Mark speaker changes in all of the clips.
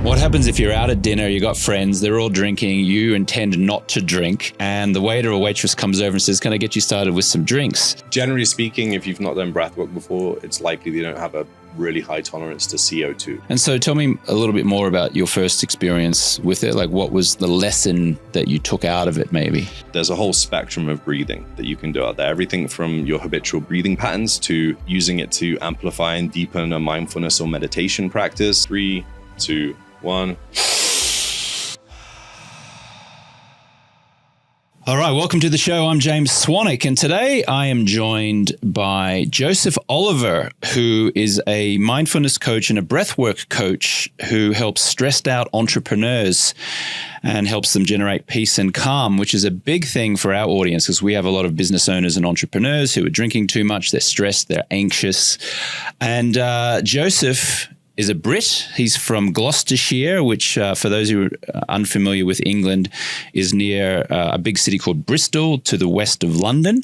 Speaker 1: What happens if you're out at dinner, you got friends, they're all drinking, you intend not to drink, and the waiter or waitress comes over and says, "Can I get you started with some drinks?"
Speaker 2: Generally speaking, if you've not done breathwork before, it's likely they don't have a really high tolerance to CO2.
Speaker 1: And so tell me a little bit more about your first experience with it. Like, what was the lesson that you took out of it, maybe?
Speaker 2: There's a whole spectrum of breathing that you can do out there. Everything from your habitual breathing patterns to using it to amplify and deepen a mindfulness or meditation practice. 3, 2, 1.
Speaker 1: All right, welcome to the show. I'm James Swanwick, and today I am joined by Joseph Oliver, who is a mindfulness coach and a breathwork coach who helps stressed out entrepreneurs and helps them generate peace and calm, which is a big thing for our audience because we have a lot of business owners and entrepreneurs who are drinking too much, they're stressed, they're anxious. And Joseph is a Brit. He's from Gloucestershire, which for those who are unfamiliar with England is near a big city called Bristol to the west of London.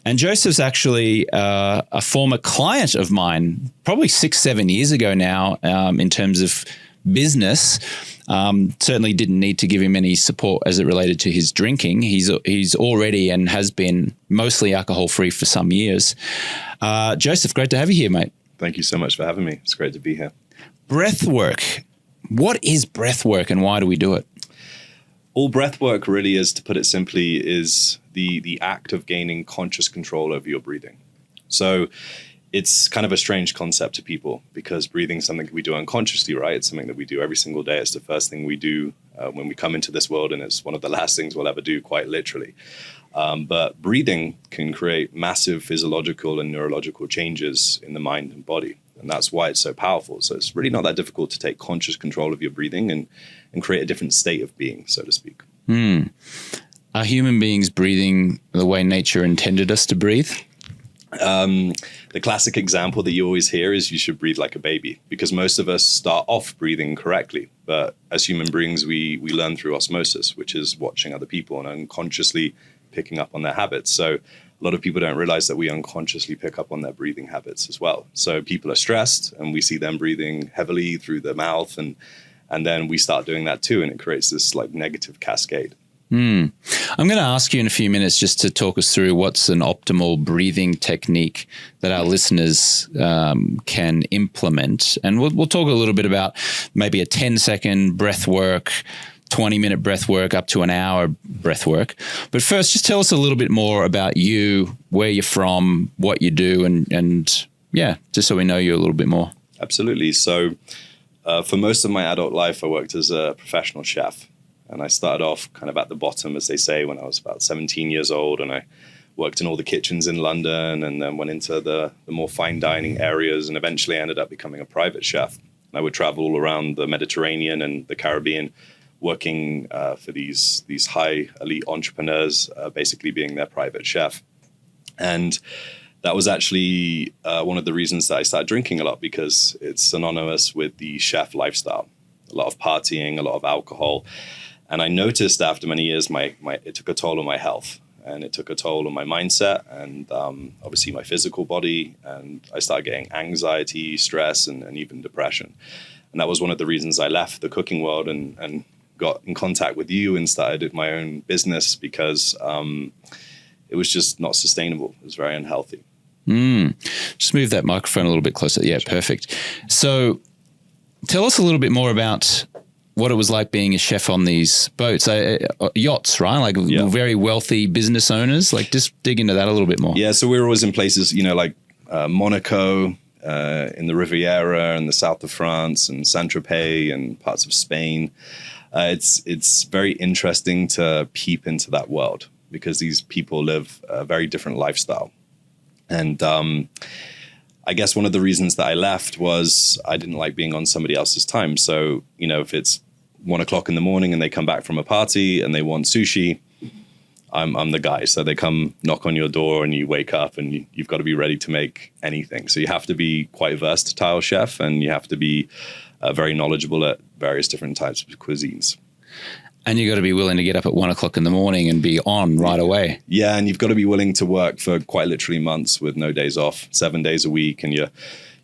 Speaker 1: And Joseph's actually a former client of mine, probably 6-7 years ago now, in terms of business. Certainly didn't need to give him any support as it related to his drinking. He's already and has been mostly alcohol free for some years. Joseph, great to have you here, mate.
Speaker 2: Thank you so much for having me. It's great to be here.
Speaker 1: Breathwork. What is breathwork and why do we do it?
Speaker 2: All breathwork really is, to put it simply, is the act of gaining conscious control over your breathing. So it's kind of a strange concept to people because breathing is something we do unconsciously, right? It's something that we do every single day. It's the first thing we do when we come into this world, and it's one of the last things we'll ever do, quite literally. But breathing can create massive physiological and neurological changes in the mind and body. And that's why it's so powerful. So it's really not that difficult to take conscious control of your breathing and create a different state of being, so to speak.
Speaker 1: Are human beings breathing the way nature intended us to breathe?
Speaker 2: The classic example that you always hear is you should breathe like a baby, because most of us start off breathing correctly. But as human beings, we learn through osmosis, which is watching other people and unconsciously picking up on their habits. So a lot of people don't realize that we unconsciously pick up on their breathing habits as well. So people are stressed and we see them breathing heavily through the mouth, and then we start doing that too, and it creates this like negative cascade.
Speaker 1: I'm going to ask you in a few minutes just to talk us through what's an optimal breathing technique that our listeners can implement. And we'll talk a little bit about maybe a 10-second breath work, 20-minute breath work, up to an hour breath work. But first, just tell us a little bit more about you, where you're from, what you do, and yeah, just so we know you a little bit more.
Speaker 2: Absolutely. So for most of my adult life, I worked as a professional chef. And I started off kind of at the bottom, as they say, when I was about 17 years old. And I worked in all the kitchens in London and then went into the more fine dining areas and eventually ended up becoming a private chef. And I would travel all around the Mediterranean and the Caribbean, working for these high elite entrepreneurs, basically being their private chef. And that was actually one of the reasons that I started drinking a lot, because it's synonymous with the chef lifestyle. A lot of partying, a lot of alcohol. And I noticed after many years, it took a toll on my health, and it took a toll on my mindset and obviously my physical body. And I started getting anxiety, stress, and even depression. And that was one of the reasons I left the cooking world and got in contact with you and started my own business, because it was just not sustainable. It was very unhealthy.
Speaker 1: Just move that microphone a little bit closer. Yeah, perfect. So tell us a little bit more about what it was like being a chef on these boats, yachts, right? Like very wealthy business owners. Like, just dig into that a little bit more.
Speaker 2: Yeah, so we were always in places, like Monaco, in the Riviera and the south of France, and Saint-Tropez and parts of Spain. It's very interesting to peep into that world, because these people live a very different lifestyle. And I guess one of the reasons that I left was I didn't like being on somebody else's time. So, if it's 1 o'clock in the morning and they come back from a party and they want sushi, I'm the guy. So they come knock on your door and you wake up and you've got to be ready to make anything. So you have to be quite a versatile chef, and you have to be very knowledgeable at various different types of cuisines.
Speaker 1: And you got to be willing to get up at 1 o'clock in the morning and be on right away.
Speaker 2: Yeah, and you've got to be willing to work for quite literally months with no days off, 7 days a week, and you're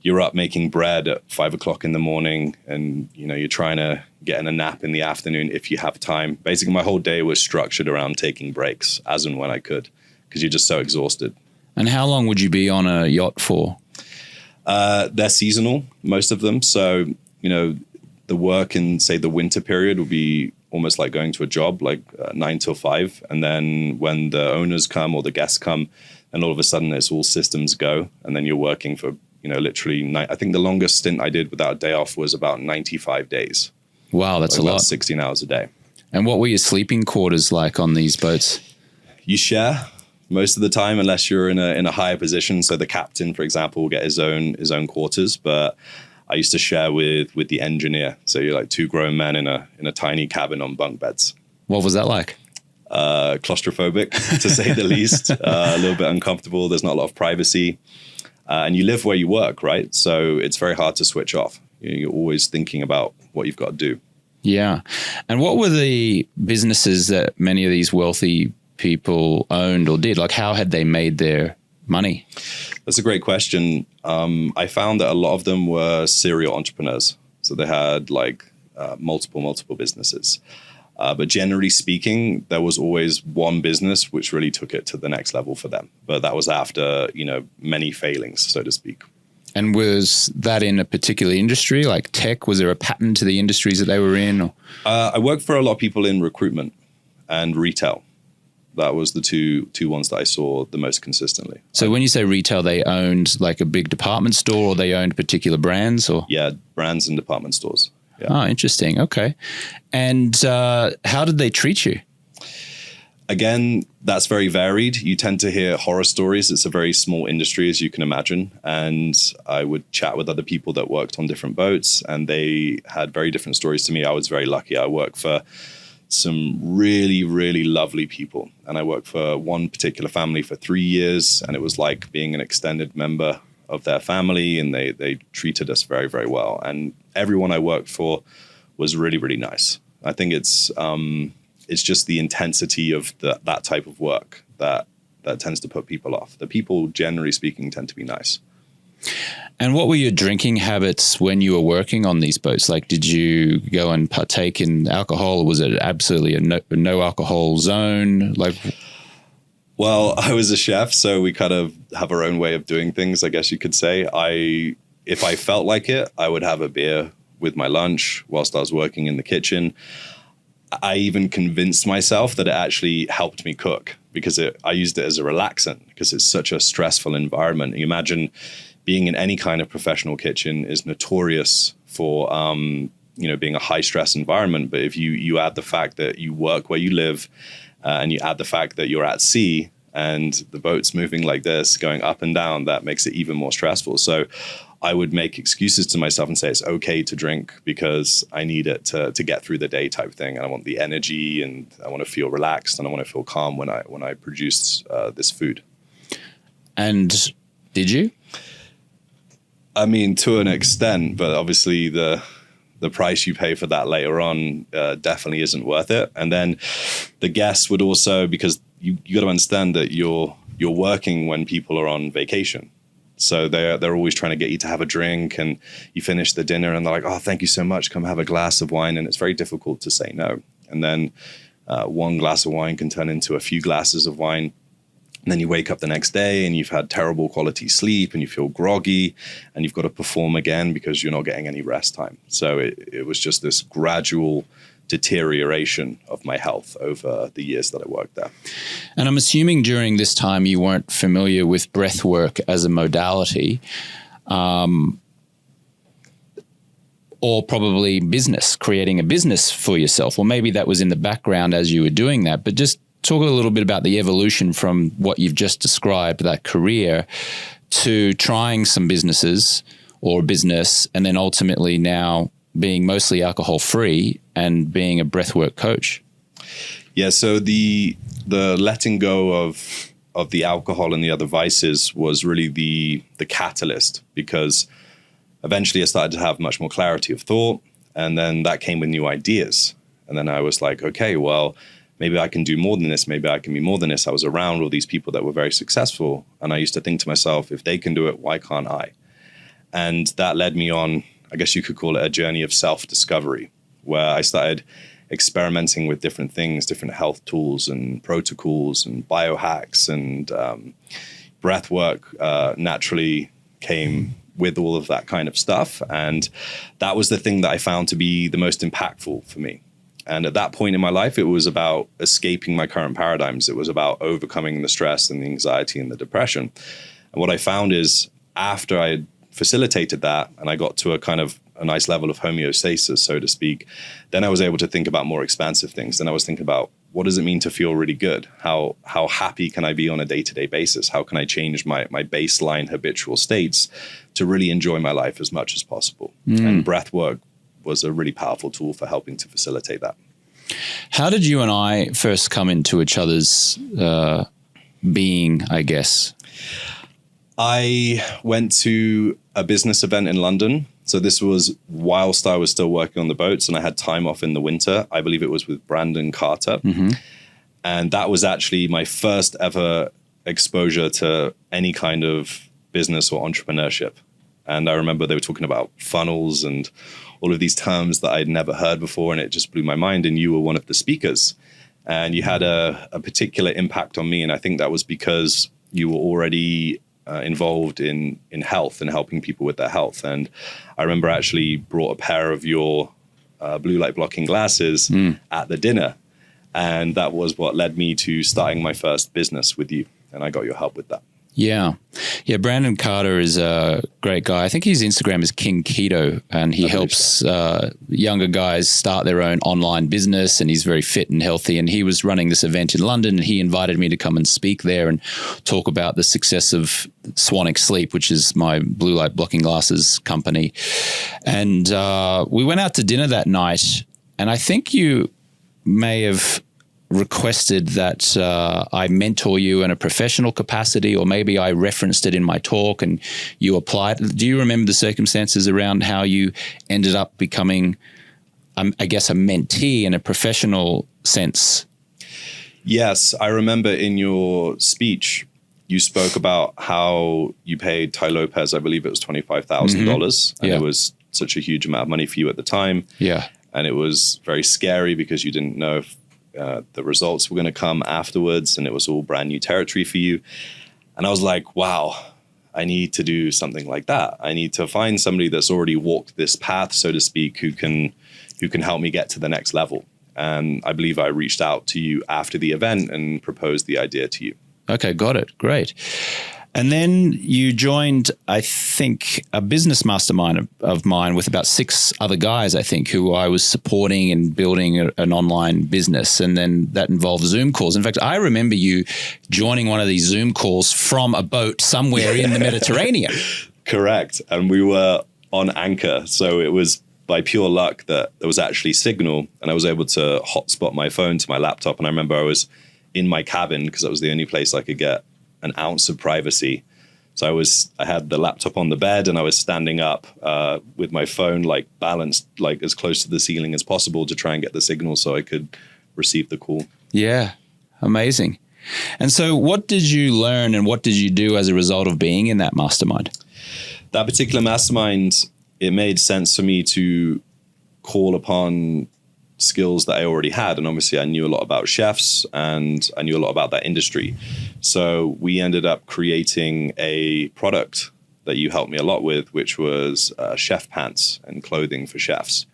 Speaker 2: you're up making bread at 5 o'clock in the morning, and you're trying to get in a nap in the afternoon if you have time. Basically, my whole day was structured around taking breaks as and when I could, because you're just so exhausted.
Speaker 1: And how long would you be on a yacht for?
Speaker 2: They're seasonal, most of them. So, the work in, say, the winter period would be almost like going to a job, like 9 till 5. And then when the owners come or the guests come, and all of a sudden it's all systems go. And then you're working for, literally, I think the longest stint I did without a day off was about 95 days.
Speaker 1: Wow, that's a lot.
Speaker 2: 16 hours a day.
Speaker 1: And what were your sleeping quarters like on these boats?
Speaker 2: You share most of the time, unless you're in a higher position. So the captain, for example, will get his own quarters. But I used to share with the engineer. So you're like two grown men in a tiny cabin on bunk beds.
Speaker 1: What was that like?
Speaker 2: Claustrophobic, to say the least. A little bit uncomfortable. There's not a lot of privacy. And you live where you work, right? So it's very hard to switch off. You're always thinking about what you've got to do.
Speaker 1: Yeah. And what were the businesses that many of these wealthy people owned or did? Like, how had they made their money?
Speaker 2: That's a great question. I found that a lot of them were serial entrepreneurs. So they had multiple businesses. But generally speaking, there was always one business which really took it to the next level for them. But that was after, many failings, so to speak.
Speaker 1: And was that in a particular industry, like tech? Was there a pattern to the industries that they were in? Or?
Speaker 2: I worked for a lot of people in recruitment and retail. That was the two ones that I saw the most consistently.
Speaker 1: So when you say retail, they owned like a big department store, or they owned particular brands? Or
Speaker 2: yeah, brands and department stores. Yeah.
Speaker 1: Oh, interesting. Okay. And how did they treat you?
Speaker 2: Again, that's very varied. You tend to hear horror stories. It's a very small industry, as you can imagine. And I would chat with other people that worked on different boats, and they had very different stories to me. I was very lucky. I worked for some really, really lovely people. And I worked for one particular family for 3 years, and it was like being an extended member of their family, and they treated us very, very well. And everyone I worked for was really, really nice. I think it's just the intensity of that type of work that tends to put people off. The people, generally speaking, tend to be nice.
Speaker 1: And what were your drinking habits when you were working on these boats? Like, did you go and partake in alcohol, or was it absolutely a no alcohol zone?
Speaker 2: Well, I was a chef, so we kind of have our own way of doing things, I guess you could say. If I felt like it, I would have a beer with my lunch whilst I was working in the kitchen. I even convinced myself that it actually helped me cook, because I used it as a relaxant, because it's such a stressful environment. You imagine being in any kind of professional kitchen is notorious for being a high stress environment. But if you add the fact that you work where you live, and you add the fact that you're at sea and the boat's moving like this, going up and down, that makes it even more stressful. So I would make excuses to myself and say it's okay to drink because I need it to get through the day type thing. And I want the energy, and I want to feel relaxed, and I want to feel calm when I produce this food.
Speaker 1: And did you?
Speaker 2: I mean, to an extent, but obviously the price you pay for that later on definitely isn't worth it. And then the guests would also, because you got to understand that you're working when people are on vacation. So they're always trying to get you to have a drink, and you finish the dinner and they're like, oh, thank you so much. Come have a glass of wine. And it's very difficult to say no. And then one glass of wine can turn into a few glasses of wine. And then you wake up the next day and you've had terrible quality sleep and you feel groggy, and you've got to perform again because you're not getting any rest time. So it was just this gradual deterioration of my health over the years that I worked there.
Speaker 1: And I'm assuming during this time you weren't familiar with breathwork as a modality, or probably creating a business for yourself. Or maybe that was in the background as you were doing that, but just talk a little bit about the evolution from what you've just described, that career, to trying some businesses or business, and then ultimately now being mostly alcohol free and being a breathwork coach.
Speaker 2: Yeah. So the letting go of the alcohol and the other vices was really the catalyst, because eventually I started to have much more clarity of thought, and then that came with new ideas. And then I was like, okay, well, maybe I can do more than this. Maybe I can be more than this. I was around all these people that were very successful, and I used to think to myself, if they can do it, why can't I? And that led me on, I guess you could call it a journey of self-discovery, where I started experimenting with different things, different health tools and protocols and biohacks, and breathwork naturally came with all of that kind of stuff. And that was the thing that I found to be the most impactful for me. And at that point in my life, it was about escaping my current paradigms. It was about overcoming the stress and the anxiety and the depression. And what I found is after I had facilitated that and I got to a nice level of homeostasis, so to speak, then I was able to think about more expansive things. Then I was thinking about, what does it mean to feel really good? How happy can I be on a day-to-day basis? How can I change my baseline habitual states to really enjoy my life as much as possible? And breath work was a really powerful tool for helping to facilitate that.
Speaker 1: How did you and I first come into each other's being, I guess?
Speaker 2: I went to a business event in London. So this was whilst I was still working on the boats and I had time off in the winter. I believe it was with Brandon Carter. Mm-hmm. And that was actually my first ever exposure to any kind of business or entrepreneurship. And I remember they were talking about funnels and all of these terms that I'd never heard before. And it just blew my mind. And you were one of the speakers. And you had a particular impact on me. And I think that was because you were already involved in health and helping people with their health. And I remember actually brought a pair of your blue light blocking glasses at the dinner. And that was what led me to starting my first business with you. And I got your help with that.
Speaker 1: Yeah. Brandon Carter is a great guy. I think his Instagram is King Keto, and he helps younger guys start their own online business, and he's very fit and healthy. And he was running this event in London, and he invited me to come and speak there and talk about the success of Swanwick Sleep, which is my blue light blocking glasses company. And we went out to dinner that night, and I think you may have requested that I mentor you in a professional capacity, or maybe I referenced it in my talk and you applied. Do you remember the circumstances around how you ended up becoming, I guess, a mentee in a professional sense?
Speaker 2: Yes, I remember in your speech, you spoke about how you paid Ty Lopez, I believe it was $25,000. And it was such a huge amount of money for you at the time.
Speaker 1: Yeah.
Speaker 2: And it was very scary because you didn't know if the results were going to come afterwards, and it was all brand new territory for you. And I was like, wow, I need to do something like that. I need to find somebody that's already walked this path, so to speak, who can help me get to the next level. And I believe I reached out to you after the event and proposed the idea to you.
Speaker 1: Okay, got it. Great. And then you joined, I think, a business mastermind of mine with about 6 other guys, I think, who I was supporting and building an online business. And then that involved Zoom calls. In fact, I remember you joining one of these Zoom calls from a boat somewhere in the Mediterranean.
Speaker 2: Correct. And we were on anchor. So it was by pure luck that there was actually signal, and I was able to hotspot my phone to my laptop. And I remember I was in my cabin because that was the only place I could get an ounce of privacy. So I had the laptop on the bed, and I was standing up with my phone balanced as close to the ceiling as possible to try and get the signal so I could receive the call.
Speaker 1: Yeah, amazing. And so what did you learn and what did you do as a result of being in that mastermind?
Speaker 2: That particular mastermind, it made sense for me to call upon skills that I already had. And obviously I knew a lot about chefs and I knew a lot about that industry. So we ended up creating a product that you helped me a lot with, which was chef pants and clothing for chefs.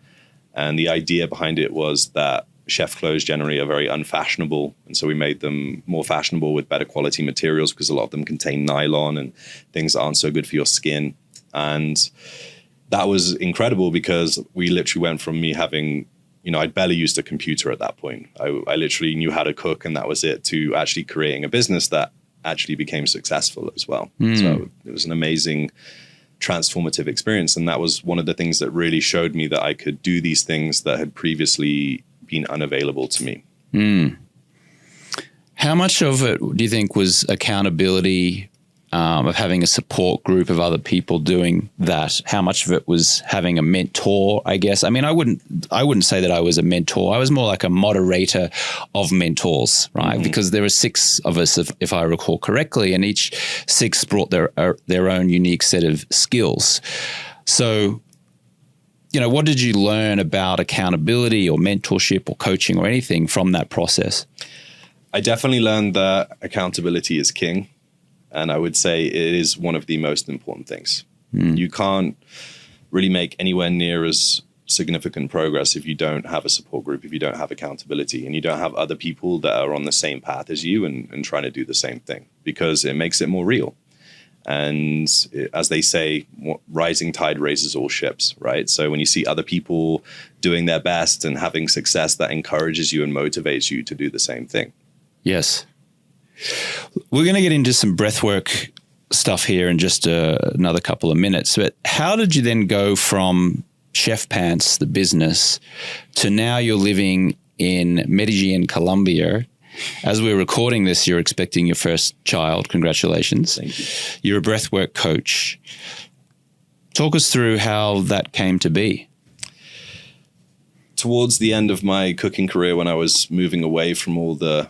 Speaker 2: And the idea behind it was that chef clothes generally are very unfashionable. And so we made them more fashionable with better quality materials, because a lot of them contain nylon and things that aren't so good for your skin. And that was incredible because we literally went from me having, I'd barely used a computer at that point. I literally knew how to cook and that was it, to actually creating a business that actually became successful as well. So it was an amazing transformative experience. And that was one of the things that really showed me that I could do these things that had previously been unavailable to me.
Speaker 1: How much of it do you think was accountability of having a support group of other people doing that? How much of it was having a mentor, I guess? I mean, I wouldn't say that I was a mentor. I was more like a moderator of mentors, right? Because there were 6 of us, if I recall correctly, and each 6 brought their own unique set of skills. So, what did you learn about accountability or mentorship or coaching or anything from that process?
Speaker 2: I definitely learned that accountability is king. And I would say it is one of the most important things. You can't really make anywhere near as significant progress if you don't have a support group, if you don't have accountability, and you don't have other people that are on the same path as you and trying to do the same thing, because it makes it more real. And as they say, rising tide raises all ships, right? So when you see other people doing their best and having success, that encourages you and motivates you to do the same thing.
Speaker 1: Yes. We're going to get into some breathwork stuff here in just another couple of minutes. But how did you then go from Chef Pants, the business, to now you're living in Medellin, Colombia? As we're recording this, you're expecting your first child. Congratulations.
Speaker 2: Thank you.
Speaker 1: You're a breathwork coach. Talk us through how that came to be.
Speaker 2: Towards the end of my cooking career, when I was moving away from all the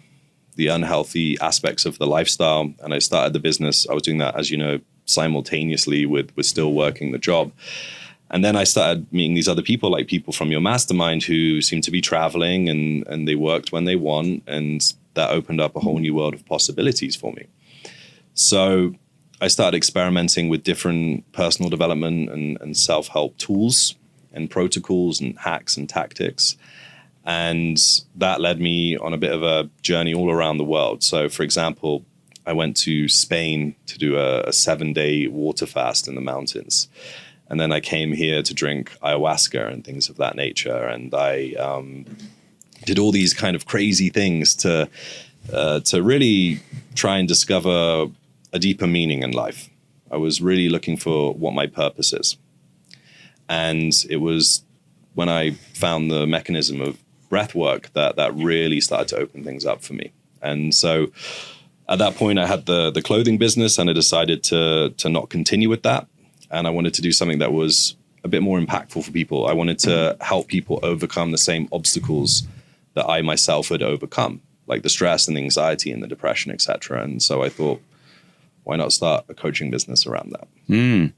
Speaker 2: unhealthy aspects of the lifestyle, and I started the business, I was doing that, as you know, simultaneously with still working the job. And then I started meeting these other people, like people from your mastermind, who seemed to be traveling and they worked when they want. And that opened up a whole new world of possibilities for me. So I started experimenting with different personal development and self-help tools and protocols and hacks and tactics. And that led me on a bit of a journey all around the world. So, for example, I went to Spain to do a 7-day water fast in the mountains. And then I came here to drink ayahuasca and things of that nature. And I did all these kind of crazy things to really try and discover a deeper meaning in life. I was really looking for what my purpose is. And it was when I found the mechanism of breathwork that really started to open things up for me. And so at that point, I had the clothing business, and I decided to not continue with that. And I wanted to do something that was a bit more impactful for people. I wanted to help people overcome the same obstacles that I myself had overcome, like the stress and the anxiety and the depression, etc. And so I thought, why not start a coaching business around that?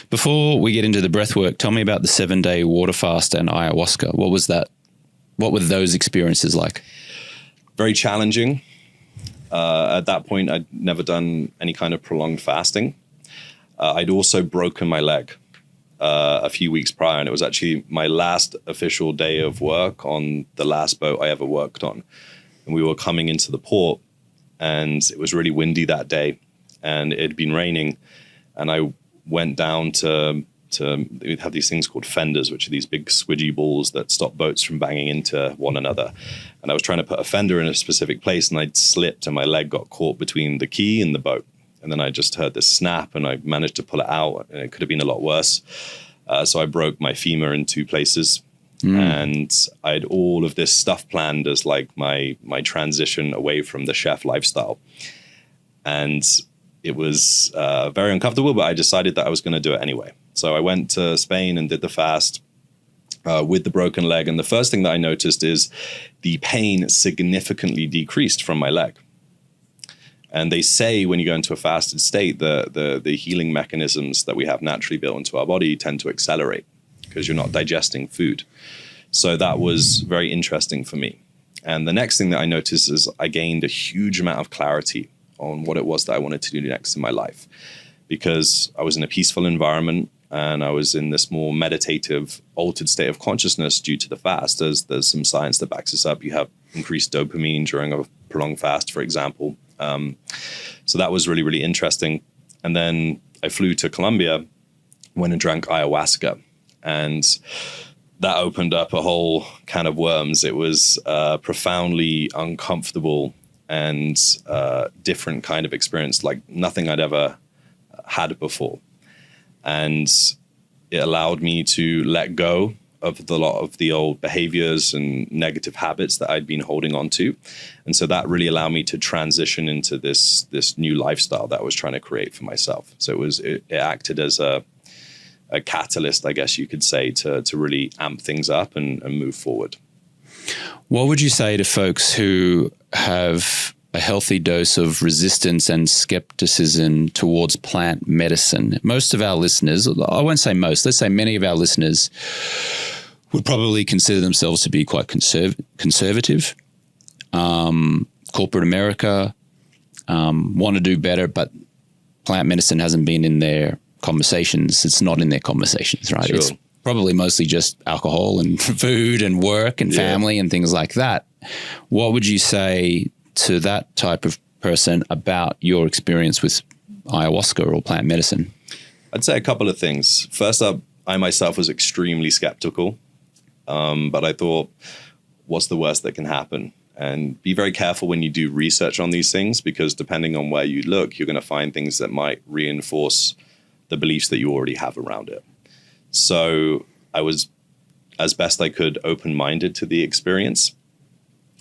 Speaker 1: Before we get into the breathwork, tell me about the 7-day water fast and ayahuasca. What was that? What were those experiences like?
Speaker 2: Very challenging. At that point, I'd never done any kind of prolonged fasting. I'd also broken my leg a few weeks prior, and it was actually my last official day of work on the last boat I ever worked on. And we were coming into the port, and it was really windy that day, and it had been raining. And I went down to we'd have these things called fenders, which are these big squidgy balls that stop boats from banging into one another. And I was trying to put a fender in a specific place, and I'd slipped, and my leg got caught between the key and the boat. And then I just heard this snap, and I managed to pull it out, and it could have been a lot worse. So I broke my femur in 2 places. And I had all of this stuff planned as like my transition away from the chef lifestyle. And it was very uncomfortable, but I decided that I was going to do it anyway. So I went to Spain and did the fast with the broken leg. And the first thing that I noticed is the pain significantly decreased from my leg. And they say when you go into a fasted state, the healing mechanisms that we have naturally built into our body tend to accelerate because you're not digesting food. So that was very interesting for me. And the next thing that I noticed is I gained a huge amount of clarity on what it was that I wanted to do next in my life, because I was in a peaceful environment and I was in this more meditative, altered state of consciousness due to the fast. There's some science that backs this up. You have increased dopamine during a prolonged fast, for example. So that was really, really interesting. And then I flew to Colombia, went and drank ayahuasca, and that opened up a whole can of worms. It was profoundly uncomfortable and different kind of experience, like nothing I'd ever had before. And it allowed me to let go of the lot of the old behaviors and negative habits that I'd been holding on to. And so that really allowed me to transition into this new lifestyle that I was trying to create for myself. So it acted as a catalyst, I guess you could say, to really amp things up and move forward.
Speaker 1: What would you say to folks who have a healthy dose of resistance and skepticism towards plant medicine? Most of our listeners, I won't say most, let's say many of our listeners would probably consider themselves to be quite conservative, corporate America, want to do better, but plant medicine hasn't been in their conversations. It's not in their conversations, right?
Speaker 2: Sure.
Speaker 1: It's probably mostly just alcohol and food and work and family and things like that. What would you say to that type of person about your experience with ayahuasca or plant medicine?
Speaker 2: I'd say a couple of things. First up, I myself was extremely skeptical, but I thought, what's the worst that can happen? And be very careful when you do research on these things, because depending on where you look, you're going to find things that might reinforce the beliefs that you already have around it. So I was, as best I could, open-minded to the experience.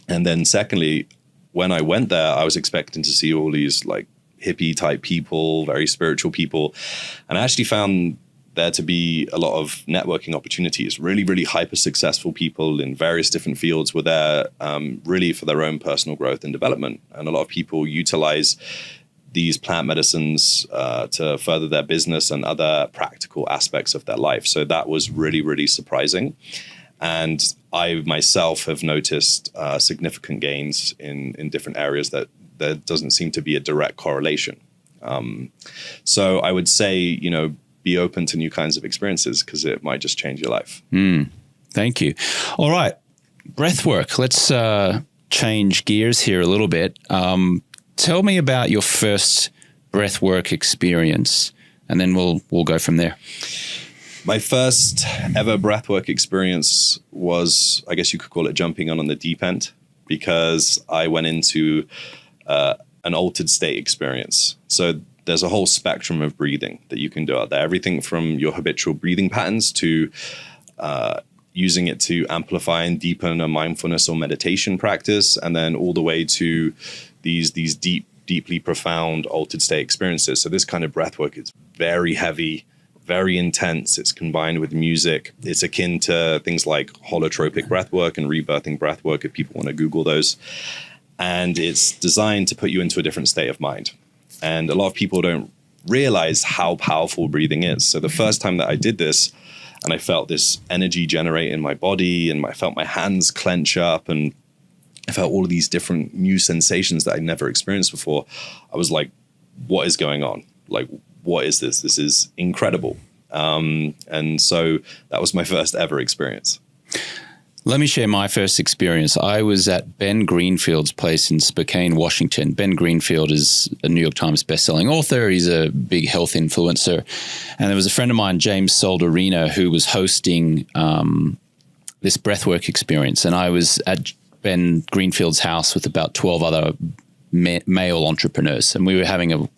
Speaker 2: And then secondly, when I went there, I was expecting to see all these like hippie type people, very spiritual people. And I actually found there to be a lot of networking opportunities. Really, really hyper successful people in various different fields were there really for their own personal growth and development. And a lot of people utilize these plant medicines to further their business and other practical aspects of their life. So that was really, really surprising. And I myself have noticed significant gains in different areas that there doesn't seem to be a direct correlation. So I would say, be open to new kinds of experiences, because it might just change your life.
Speaker 1: Thank you. All right. Breathwork. Let's change gears here a little bit. Tell me about your first breathwork experience, and then we'll go from there.
Speaker 2: My first ever breathwork experience was, I guess you could call it, jumping on the deep end, because I went into an altered state experience. So there's a whole spectrum of breathing that you can do out there. Everything from your habitual breathing patterns to using it to amplify and deepen a mindfulness or meditation practice, and then all the way to these deeply profound altered state experiences. So this kind of breathwork is very heavy, very intense. It's combined with music. It's akin to things like holotropic breathwork and rebirthing breathwork, if people want to Google those. And it's designed to put you into a different state of mind. And a lot of people don't realize how powerful breathing is. So the first time that I did this, and I felt this energy generate in my body, and I felt my hands clench up, and I felt all of these different new sensations that I'd never experienced before. I was like, what is going on? Like, what is this? This is incredible. And so that was my first ever experience.
Speaker 1: Let me share my first experience. I was at Ben Greenfield's place in Spokane, Washington. Ben Greenfield is a New York Times bestselling author. He's a big health influencer. And there was a friend of mine, James Swanwick, who was hosting this breathwork experience. And I was at Ben Greenfield's house with about 12 other male entrepreneurs. And we were having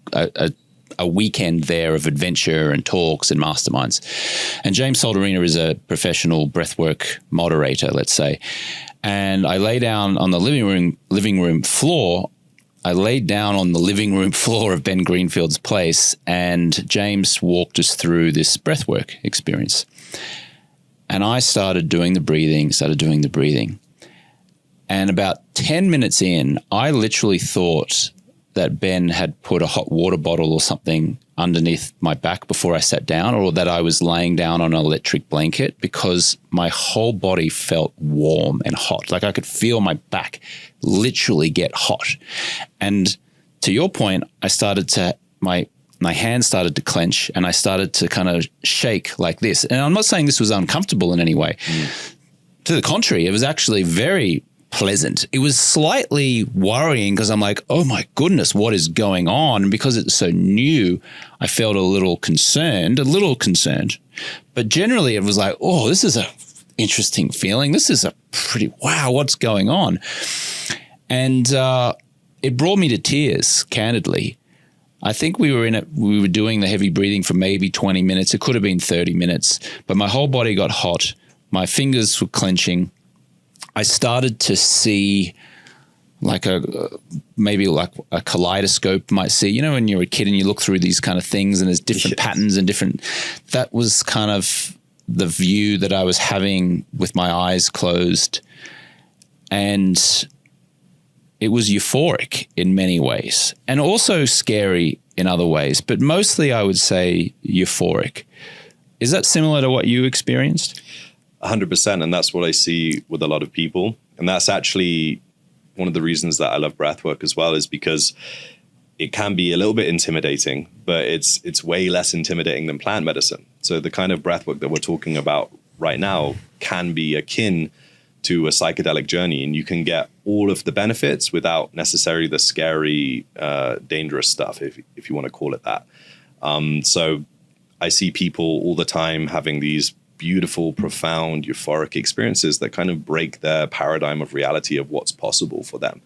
Speaker 1: a weekend there of adventure and talks and masterminds. And James Swanwick is a professional breathwork moderator, let's say. And I lay down on the living room floor. I laid down on the living room floor of Ben Greenfield's place, and James walked us through this breathwork experience. And I started doing the breathing. And about 10 minutes in, I literally thought that Ben had put a hot water bottle or something underneath my back before I sat down, or that I was laying down on an electric blanket, because my whole body felt warm and hot. Like I could feel my back literally get hot. And to your point, I started to, my hands started to clench, and I started to kind of shake like this. And I'm not saying this was uncomfortable in any way. To the contrary, it was actually very pleasant. It was slightly worrying, because I'm like, oh my goodness, what is going on? And because it's so new, I felt a little concerned. But generally it was like, oh, this is a interesting feeling. This is a pretty, wow, what's going on? And it brought me to tears, candidly. I think we were doing the heavy breathing for maybe 20 minutes. It could have been 30 minutes, but my whole body got hot. my fingers were clenching. I started to see like maybe like a kaleidoscope might see, you know, when you're a kid and you look through these kind of things and there's different patterns and that was kind of the view that I was having with my eyes closed. And it was euphoric in many ways and also scary in other ways, but mostly I would say euphoric. Is that similar to what you experienced?
Speaker 2: 100%. And that's what I see with a lot of people. And that's actually one of the reasons that I love breathwork as well, is because it can be a little bit intimidating, but it's way less intimidating than plant medicine. So the kind of breathwork that we're talking about right now can be akin to a psychedelic journey, and you can get all of the benefits without necessarily the scary, dangerous stuff, if you want to call it that. So I see people all the time having these beautiful, profound, euphoric experiences that kind of break their paradigm of reality of what's possible for them.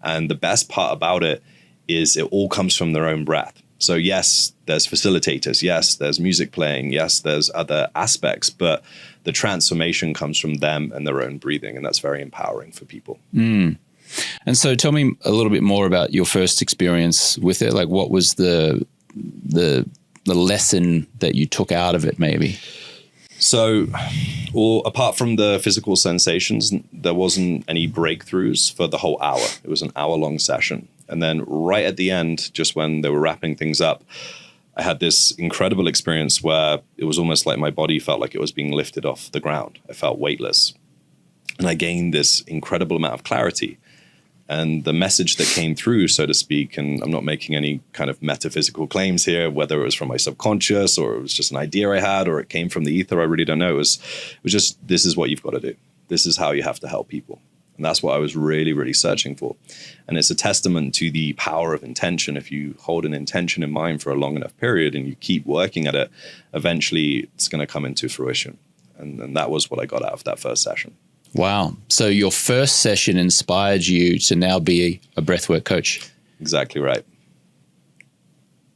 Speaker 2: And the best part about it is it all comes from their own breath. So yes, there's facilitators. Yes, there's music playing. Yes, there's other aspects, but the transformation comes from them and their own breathing. And that's very empowering for people.
Speaker 1: Mm. And so tell me a little bit more about your first experience with it. Like, what was the lesson that you took out of it, maybe?
Speaker 2: So, apart from the physical sensations, there wasn't any breakthroughs for the whole hour. It was an hour-long session. And then right at the end, just when they were wrapping things up, I had this incredible experience where it was almost like my body felt like it was being lifted off the ground. I felt weightless. And I gained this incredible amount of clarity. And the message that came through, so to speak, and I'm not making any kind of metaphysical claims here, whether it was from my subconscious or it was just an idea I had or it came from the ether, I really don't know. It was just, this is what you've got to do. This is how you have to help people. And that's what I was really, really searching for. And it's a testament to the power of intention. If you hold an intention in mind for a long enough period and you keep working at it, eventually it's going to come into fruition. And that was what I got out of that first session.
Speaker 1: Wow. So your first session inspired you to now be a breathwork coach.
Speaker 2: Exactly right.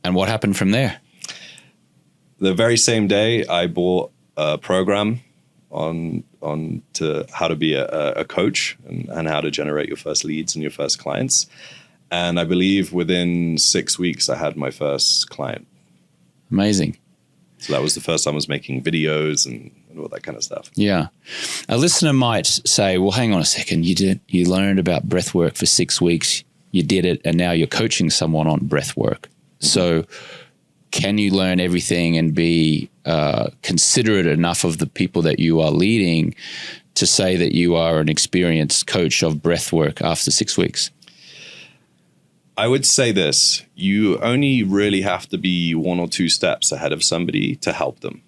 Speaker 1: And what happened from there?
Speaker 2: The very same day, I bought a program on to how to be a coach and how to generate your first leads and your first clients. And I believe within 6 weeks, I had my first client.
Speaker 1: Amazing.
Speaker 2: So that was the first time I was making videos and all that kind of stuff.
Speaker 1: Yeah. A listener might say, well, hang on a second. You learned about breath work for 6 weeks. You did it. And now you're coaching someone on breath work. Mm-hmm. So can you learn everything and be considerate enough of the people that you are leading to say that you are an experienced coach of breath work after 6 weeks?
Speaker 2: I would say this: you only really have to be 1 or 2 steps ahead of somebody to help them.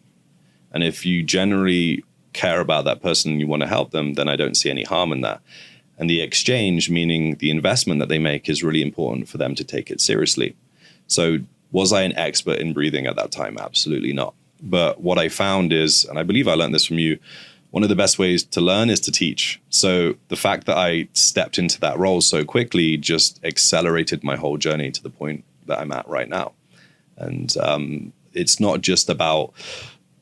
Speaker 2: And if you generally care about that person and you want to help them, then I don't see any harm in that. And the exchange, meaning the investment that they make, is really important for them to take it seriously. So was I an expert in breathing at that time? Absolutely not. But what I found is, and I believe I learned this from you, one of the best ways to learn is to teach. So the fact that I stepped into that role so quickly just accelerated my whole journey to the point that I'm at right now. And it's not just about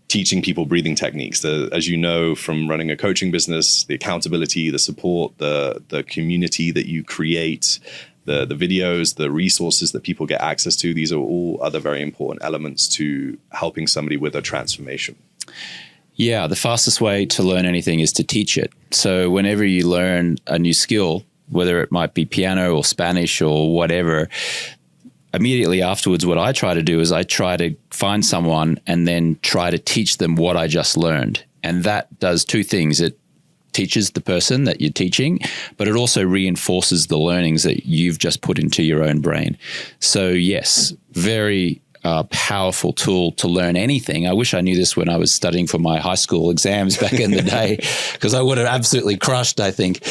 Speaker 2: teaching people breathing techniques. As you know from running a coaching business, the accountability, the support, the community that you create, the videos, the resources that people get access to, these are all other very important elements to helping somebody with a transformation.
Speaker 1: Yeah, the fastest way to learn anything is to teach it. So whenever you learn a new skill, whether it might be piano or Spanish or whatever, immediately afterwards, what I try to do is I try to find someone and then try to teach them what I just learned. And that does 2 things. It teaches the person that you're teaching, but it also reinforces the learnings that you've just put into your own brain. So yes, very powerful tool to learn anything. I wish I knew this when I was studying for my high school exams back in the day, because I would have absolutely crushed, I think.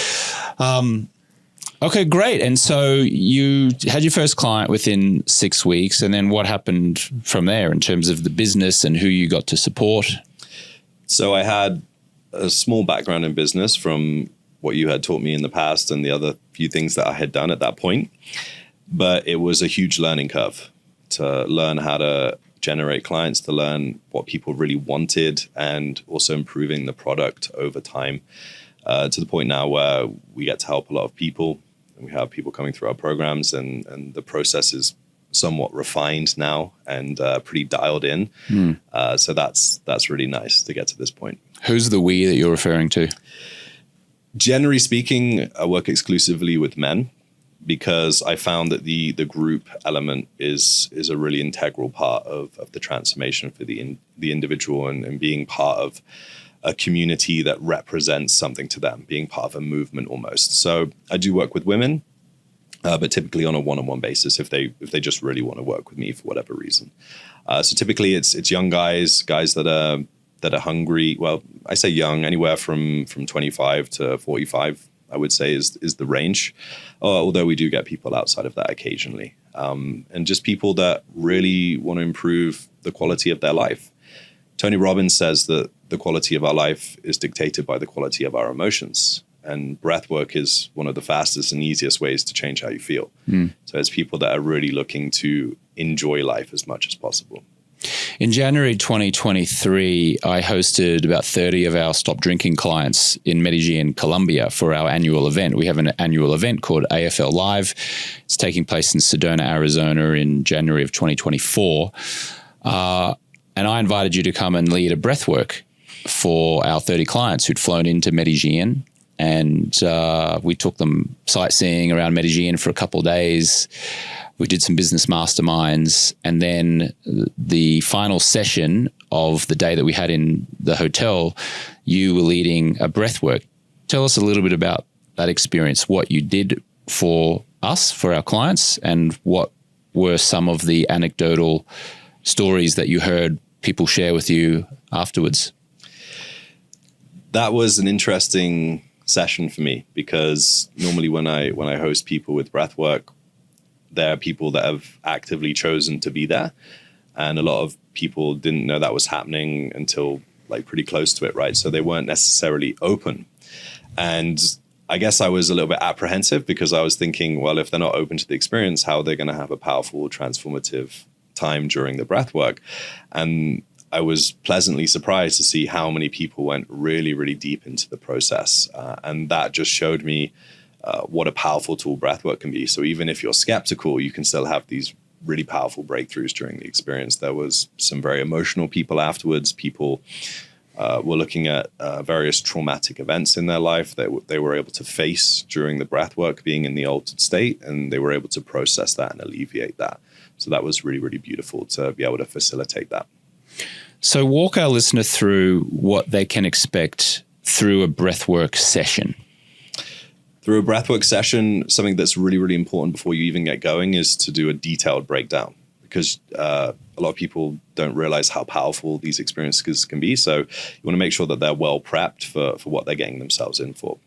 Speaker 1: Okay, great. And so you had your first client within 6 weeks, and then what happened from there in terms of the business and who you got to support?
Speaker 2: So I had a small background in business from what you had taught me in the past and the other few things that I had done at that point. But it was a huge learning curve to learn how to generate clients, to learn what people really wanted, and also improving the product over time, to the point now where we get to help a lot of people. And we have people coming through our programs, and the process is somewhat refined now and pretty dialed in. So that's really nice to get to this point.
Speaker 1: Who's the we that you're referring to?
Speaker 2: Generally speaking, I work exclusively with men, because I found that the group element is a really integral part of the transformation for the individual, and being part of a community that represents something to them, being part of a movement almost. So I do work with women, but typically on a one-on-one basis if they just really want to work with me for whatever reason. So typically it's young guys that are hungry. Well, I say young, anywhere from 25 to 45. I would say is the range, although we do get people outside of that occasionally, and just people that really want to improve the quality of their life. Tony Robbins says that the quality of our life is dictated by the quality of our emotions, and breathwork is one of the fastest and easiest ways to change how you feel. So it's people that are really looking to enjoy life as much as possible.
Speaker 1: In January 2023, I hosted about 30 of our Stop Drinking clients in Medellin, Colombia for our annual event. We have an annual event called AFL Live. It's taking place in Sedona, Arizona in January of 2024. And I invited you to come and lead a breathwork for our 30 clients who'd flown into Medellin. And we took them sightseeing around Medellin for a couple of days. We did some business masterminds, and then the final session of the day that we had in the hotel, you were leading a breathwork. Tell us a little bit about that experience, what you did for us, for our clients, and what were some of the anecdotal stories that you heard people share with you afterwards.
Speaker 2: That was an interesting session for me, because normally when I host people with breathwork, there are people that have actively chosen to be there, and a lot of people didn't know that was happening until like pretty close to it, right? So they weren't necessarily open. And I guess I was a little bit apprehensive, because I was thinking, well, if they're not open to the experience, how are they going to have a powerful, transformative time during the breathwork? And I was pleasantly surprised to see how many people went really, really deep into the process. And that just showed me what a powerful tool breathwork can be. So even if you're skeptical, you can still have these really powerful breakthroughs during the experience. There was some very emotional people afterwards. People were looking at various traumatic events in their life that they were able to face during the breathwork, being in the altered state, and they were able to process that and alleviate that. So that was really, really beautiful to be able to facilitate that.
Speaker 1: So walk our listener through what they can expect through a breathwork session.
Speaker 2: Through a breathwork session, something that's really, really important before you even get going is to do a detailed breakdown, because a lot of people don't realize how powerful these experiences can be. So you want to make sure that they're well prepped for what they're getting themselves in for.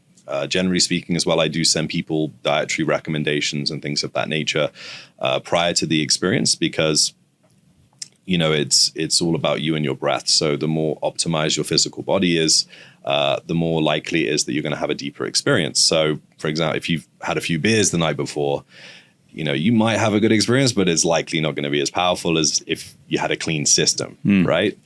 Speaker 2: Generally speaking as well, I do send people dietary recommendations and things of that nature prior to the experience, because it's all about you and your breath. So the more optimized your physical body is, the more likely it is that you're going to have a deeper experience. So, for example, if you've had a few beers the night before, you might have a good experience, but it's likely not going to be as powerful as if you had a clean system, right?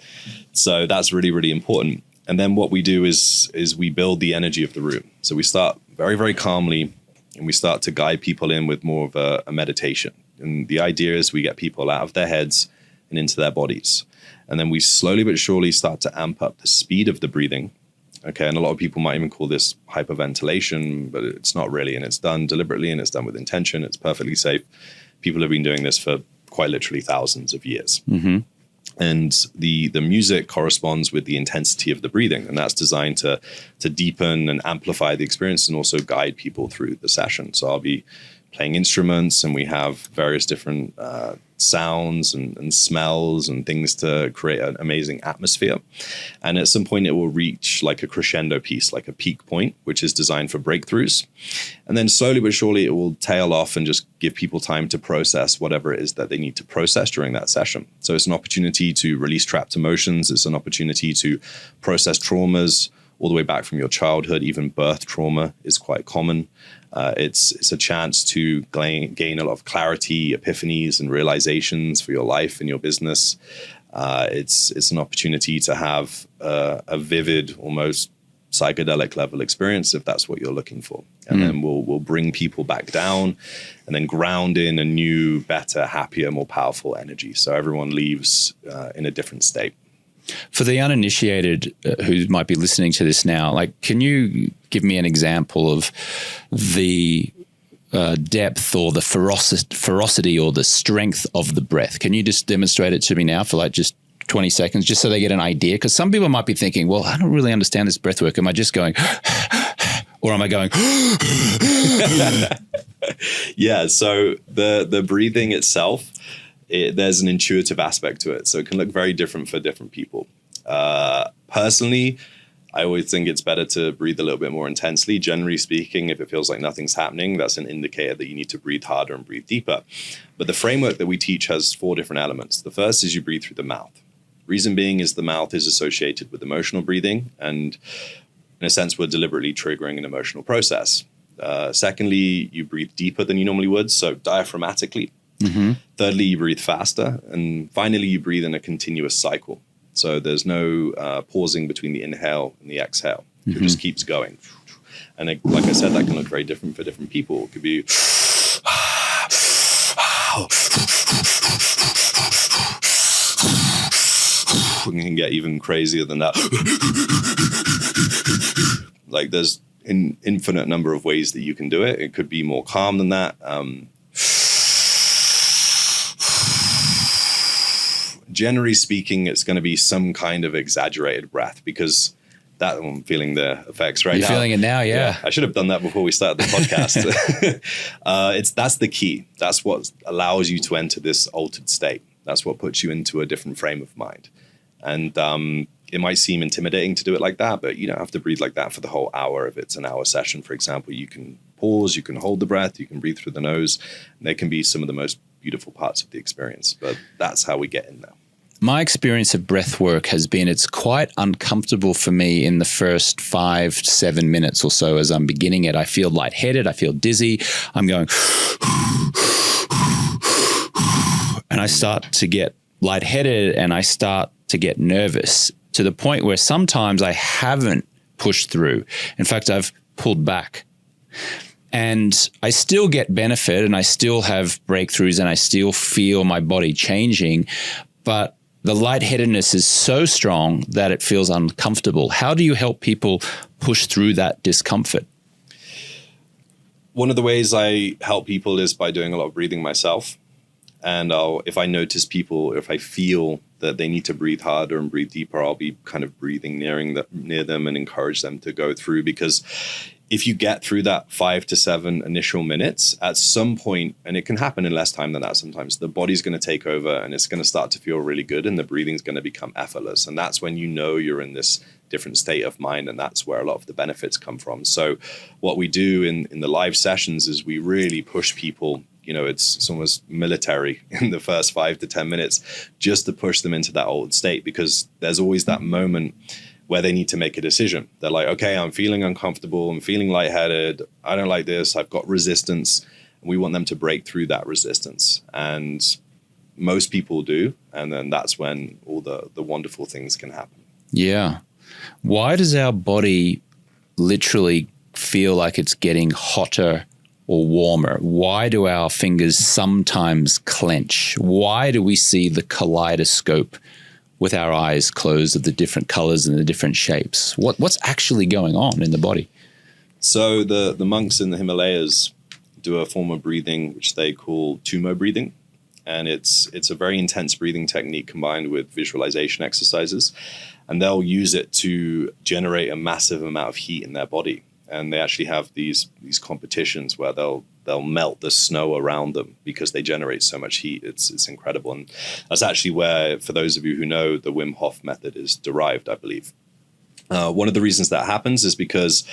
Speaker 2: So that's really, really important. And then what we do is we build the energy of the room. So we start very, very calmly, and we start to guide people in with more of a meditation. And the idea is we get people out of their heads and into their bodies. And then we slowly but surely start to amp up the speed of the breathing. Okay, and a lot of people might even call this hyperventilation, but it's not really, and it's done deliberately, and it's done with intention. It's perfectly safe. People have been doing this for quite literally thousands of years. And the music corresponds with the intensity of the breathing, and that's designed to deepen and amplify the experience and also guide people through the session. So I'll be playing instruments, and we have various different sounds and smells and things to create an amazing atmosphere. And at some point it will reach like a crescendo piece, like a peak point, which is designed for breakthroughs. And then slowly but surely it will tail off and just give people time to process whatever it is that they need to process during that session. So it's an opportunity to release trapped emotions. It's an opportunity to process traumas, all the way back from your childhood. Even birth trauma is quite common. It's a chance to gain a lot of clarity, epiphanies, and realizations for your life and your business. It's an opportunity to have a vivid, almost psychedelic level experience if that's what you're looking for. And then we'll bring people back down and then ground in a new, better, happier, more powerful energy. So everyone leaves in a different state.
Speaker 1: For the uninitiated who might be listening to this now, like, can you give me an example of the depth or the ferocity or the strength of the breath? Can you just demonstrate it to me now for like just 20 seconds, just so they get an idea? Because some people might be thinking, well, I don't really understand this breath work. Am I just going, or am I going?
Speaker 2: Yeah, so the breathing itself, there's an intuitive aspect to it. So it can look very different for different people. Personally, I always think it's better to breathe a little bit more intensely. Generally speaking, if it feels like nothing's happening, that's an indicator that you need to breathe harder and breathe deeper. But the framework that we teach has 4 different elements. The first is you breathe through the mouth. Reason being is the mouth is associated with emotional breathing. And in a sense, we're deliberately triggering an emotional process. Secondly, you breathe deeper than you normally would, so diaphragmatically. Mm-hmm. Thirdly, you breathe faster. And finally, you breathe in a continuous cycle. So there's no pausing between the inhale and the exhale. It just keeps going. And like I said, that can look very different for different people. It could be... We can get even crazier than that. Like there's an infinite number of ways that you can do it. It could be more calm than that. Generally speaking, it's going to be some kind of exaggerated breath because that I'm feeling the effects right now.
Speaker 1: You're feeling it now, yeah.
Speaker 2: I should have done that before we started the podcast. That's the key. That's what allows you to enter this altered state. That's what puts you into a different frame of mind. And it might seem intimidating to do it like that, but you don't have to breathe like that for the whole hour. If it's an hour session, for example, you can pause, you can hold the breath, you can breathe through the nose. And they can be some of the most beautiful parts of the experience, but that's how we get in there.
Speaker 1: My experience of breath work has been it's quite uncomfortable for me in the first 5 to 7 minutes or so as I'm beginning it. I feel lightheaded. I feel dizzy. I'm going, and I start to get lightheaded and I start to get nervous to the point where sometimes I haven't pushed through. In fact, I've pulled back. And I still get benefit and I still have breakthroughs and I still feel my body changing, but the lightheadedness is so strong that it feels uncomfortable. How do you help people push through that discomfort?
Speaker 2: One of the ways I help people is by doing a lot of breathing myself. And if I notice people, if I feel that they need to breathe harder and breathe deeper, I'll be kind of breathing near them and encourage them to go through. Because if you get through that 5 to 7 initial minutes, at some point, and it can happen in less time than that sometimes, the body's going to take over and it's going to start to feel really good and the breathing's going to become effortless. And that's when you know you're in this different state of mind, and that's where a lot of the benefits come from. So what we do in the live sessions is we really push people. You know, it's almost military in the first 5 to 10 minutes just to push them into that old state, because there's always that moment where they need to make a decision. They're like, okay, I'm feeling uncomfortable. I'm feeling lightheaded. I don't like this. I've got resistance. And we want them to break through that resistance. And most people do. And then that's when all the wonderful things can happen.
Speaker 1: Yeah. Why does our body literally feel like it's getting hotter or warmer? Why do our fingers sometimes clench? Why do we see the kaleidoscope with our eyes closed of the different colors and the different shapes? What's actually going on in the body?
Speaker 2: So the monks in the Himalayas do a form of breathing which they call tumo breathing. And it's a very intense breathing technique combined with visualization exercises. And they'll use it to generate a massive amount of heat in their body. And they actually have these competitions where they'll melt the snow around them because they generate so much heat. It's incredible. And that's actually where, for those of you who know, the Wim Hof method is derived, I believe. One of the reasons that happens is because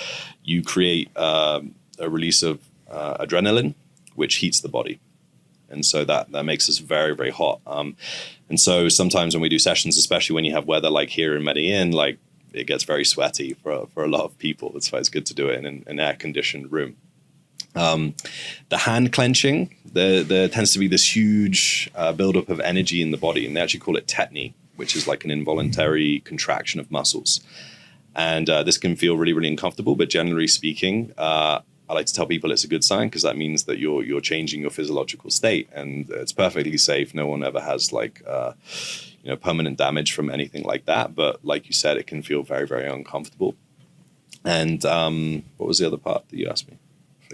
Speaker 2: you create a release of adrenaline, which heats the body. And so that makes us very, very hot. And so sometimes when we do sessions, especially when you have weather like here in Medellin, like it gets very sweaty for a lot of people. That's why it's good to do it in an air-conditioned room. The hand clenching, there tends to be this huge buildup of energy in the body, and they actually call it tetany, which is like an involuntary contraction of muscles. And this can feel really, really uncomfortable, but generally speaking, I like to tell people it's a good sign, because that means that you're changing your physiological state, and it's perfectly safe. No one ever has permanent damage from anything like that. But like you said, it can feel very, very uncomfortable. And what was the other part that you asked me?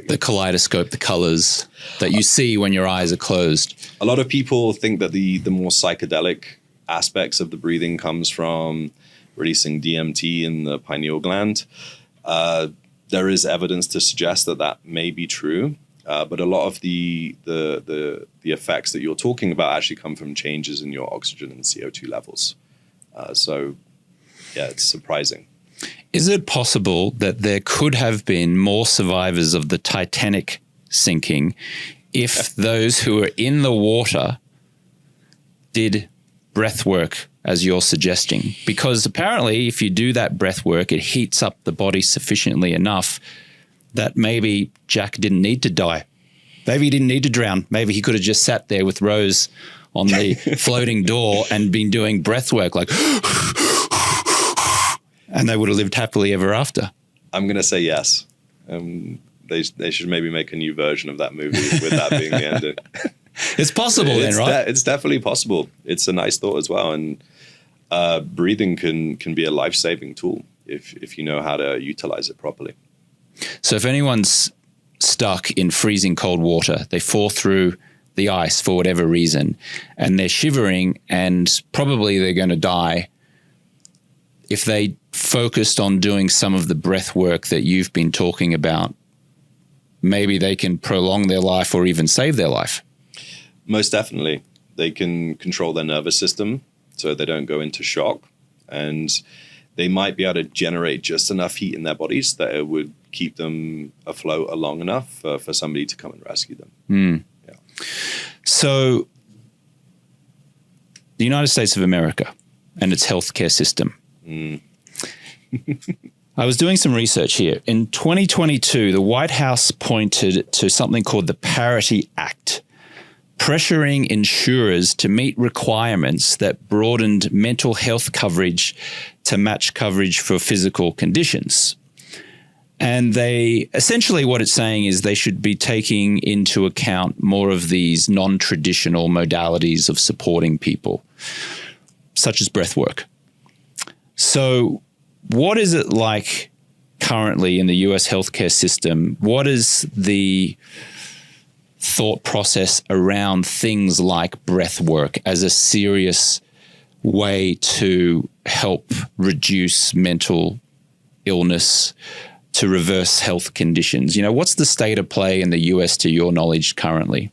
Speaker 1: The kaleidoscope, the colors that you see when your eyes are closed.
Speaker 2: A lot of people think that the more psychedelic aspects of the breathing comes from releasing DMT in the pineal gland. There is evidence to suggest that may be true, but a lot of the effects that you're talking about actually come from changes in your oxygen and CO2 levels. So, yeah, it's surprising.
Speaker 1: Is it possible that there could have been more survivors of the Titanic sinking if those who were in the water did breath work, as you're suggesting? Because apparently if you do that breath work, it heats up the body sufficiently enough that maybe Jack didn't need to die. Maybe he didn't need to drown. Maybe he could have just sat there with Rose on the floating door and been doing breath work like and they would have lived happily ever after.
Speaker 2: I'm going to say yes. They should maybe make a new version of that movie with that being the ending.
Speaker 1: It's possible then, right?
Speaker 2: It's definitely possible. It's a nice thought as well. And breathing can be a life-saving tool if you know how to utilize it properly.
Speaker 1: So if anyone's stuck in freezing cold water, they fall through the ice for whatever reason, and they're shivering and probably they're going to die, if they focused on doing some of the breath work that you've been talking about, maybe they can prolong their life or even save their life.
Speaker 2: Most definitely. They can control their nervous system so they don't go into shock, and they might be able to generate just enough heat in their bodies that it would keep them afloat long enough for somebody to come and rescue them. Yeah.
Speaker 1: So the United States of America and its healthcare system. I was doing some research here. In 2022, the White House pointed to something called the Parity Act, pressuring insurers to meet requirements that broadened mental health coverage to match coverage for physical conditions. And they essentially, what it's saying is they should be taking into account more of these non-traditional modalities of supporting people, such as breath work. So what is it like currently in the US healthcare system? What is the thought process around things like breath work as a serious way to help reduce mental illness, to reverse health conditions? You know, what's the state of play in the US to your knowledge currently?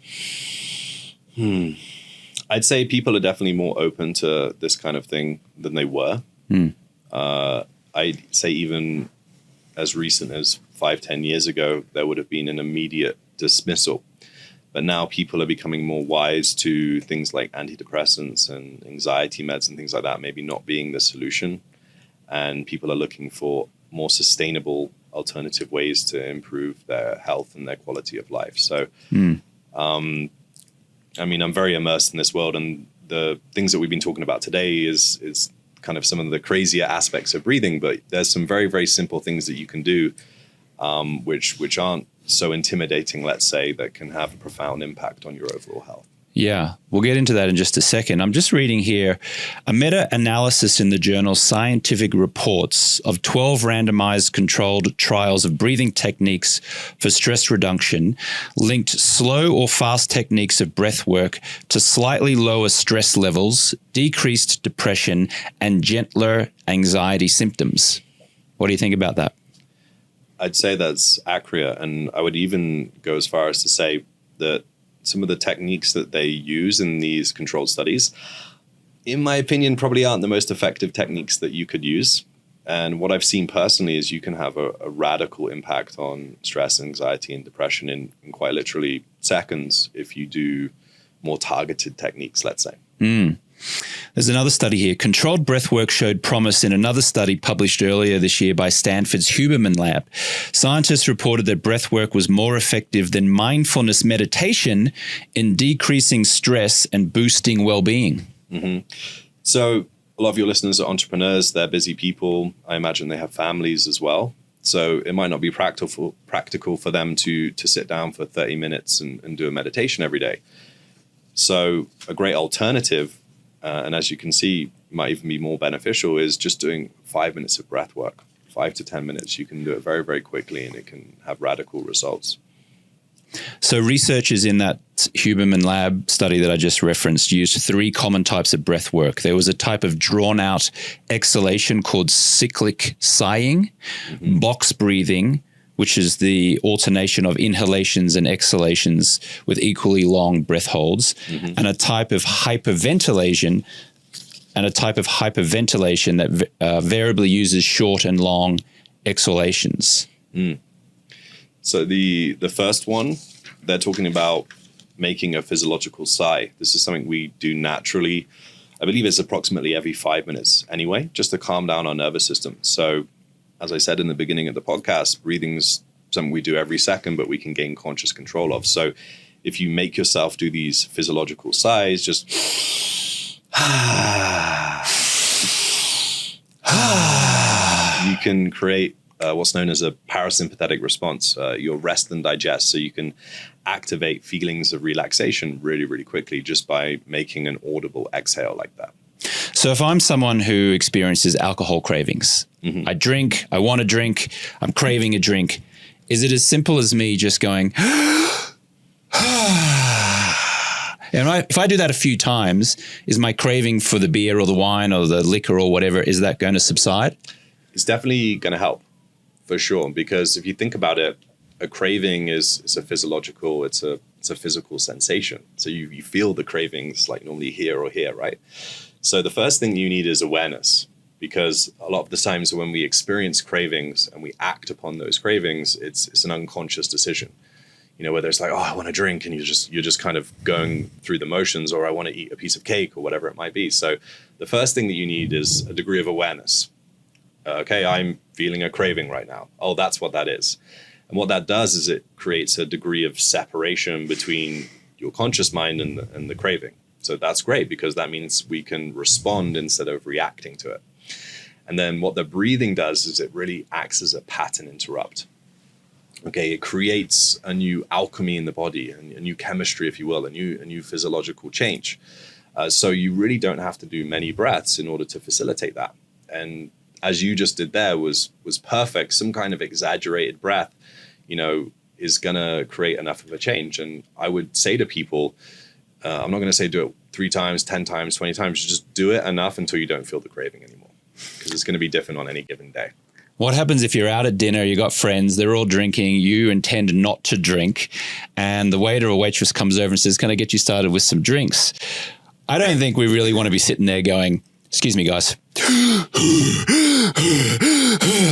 Speaker 2: I'd say people are definitely more open to this kind of thing than they were. I'd say even as recent as 5-10 years ago, there would have been an immediate dismissal. But now people are becoming more wise to things like antidepressants and anxiety meds and things like that, maybe not being the solution. And people are looking for more sustainable alternative ways to improve their health and their quality of life. So, I mean, I'm very immersed in this world, and the things that we've been talking about today is kind of some of the crazier aspects of breathing, but there's some very, very simple things that you can do, which aren't so intimidating, let's say, that can have a profound impact on your overall health.
Speaker 1: Yeah, we'll get into that in just a second. I'm just reading here a meta-analysis in the journal Scientific Reports of 12 randomized controlled trials of breathing techniques for stress reduction linked slow or fast techniques of breath work to slightly lower stress levels, decreased depression, and gentler anxiety symptoms. What do you think about that?
Speaker 2: I'd say that's accurate, and I would even go as far as to say that some of the techniques that they use in these controlled studies, in my opinion, probably aren't the most effective techniques that you could use. And what I've seen personally is you can have a radical impact on stress, anxiety, and depression in quite literally seconds if you do more targeted techniques, let's say.
Speaker 1: There's another study here. Controlled breathwork showed promise in another study published earlier this year by Stanford's Huberman Lab. Scientists reported that breathwork was more effective than mindfulness meditation in decreasing stress and boosting well-being.
Speaker 2: Mm-hmm. So a lot of your listeners are entrepreneurs. They're busy people. I imagine they have families as well. So it might not be practical for them to sit down for 30 minutes and do a meditation every day. So a great alternative, and as you can see, might even be more beneficial, is just doing 5 minutes of breath work. 5 to 10 minutes. You can do it very, very quickly, and it can have radical results.
Speaker 1: So researchers in that Huberman Lab study that I just referenced used 3 common types of breath work. There was a type of drawn-out exhalation called cyclic sighing, box breathing, which is the alternation of inhalations and exhalations with equally long breath holds, and a type of hyperventilation, that variably uses short and long exhalations.
Speaker 2: So the first one, they're talking about making a physiological sigh. This is something we do naturally. I believe it's approximately every 5 minutes anyway, just to calm down our nervous system. So as I said in the beginning of the podcast, breathing's something we do every second, but we can gain conscious control of. So if you make yourself do these physiological sighs, just you can create what's known as a parasympathetic response, your rest and digest. So you can activate feelings of relaxation really, really quickly just by making an audible exhale like that.
Speaker 1: So if I'm someone who experiences alcohol cravings, I drink, I want to drink, I'm craving a drink, is it as simple as me just going, and if I do that a few times, is my craving for the beer or the wine or the liquor or whatever, is that going to subside?
Speaker 2: It's definitely going to help, for sure. Because if you think about it, a craving is a physiological, it's a physical sensation. So you feel the cravings like normally here or here, right? So the first thing you need is awareness, because a lot of the times when we experience cravings and we act upon those cravings, it's an unconscious decision. You know, whether it's like, oh, I want to drink, and you're just kind of going through the motions, or I want to eat a piece of cake, or whatever it might be. So the first thing that you need is a degree of awareness. Okay, I'm feeling a craving right now. Oh, that's what that is. And what that does is it creates a degree of separation between your conscious mind and the craving. So that's great, because that means we can respond instead of reacting to it. And then what the breathing does is it really acts as a pattern interrupt. Okay, it creates a new alchemy in the body, a new chemistry, if you will, a new physiological change. So you really don't have to do many breaths in order to facilitate that. And as you just did there was perfect. Some kind of exaggerated breath, is going to create enough of a change. And I would say to people, I'm not going to say do it 3 times, 10 times, 20 times. Just do it enough until you don't feel the craving anymore, because it's going to be different on any given day.
Speaker 1: What happens if you're out at dinner, you got friends, they're all drinking, you intend not to drink, and the waiter or waitress comes over and says, can I get you started with some drinks? I don't think we really want to be sitting there going, excuse me, guys.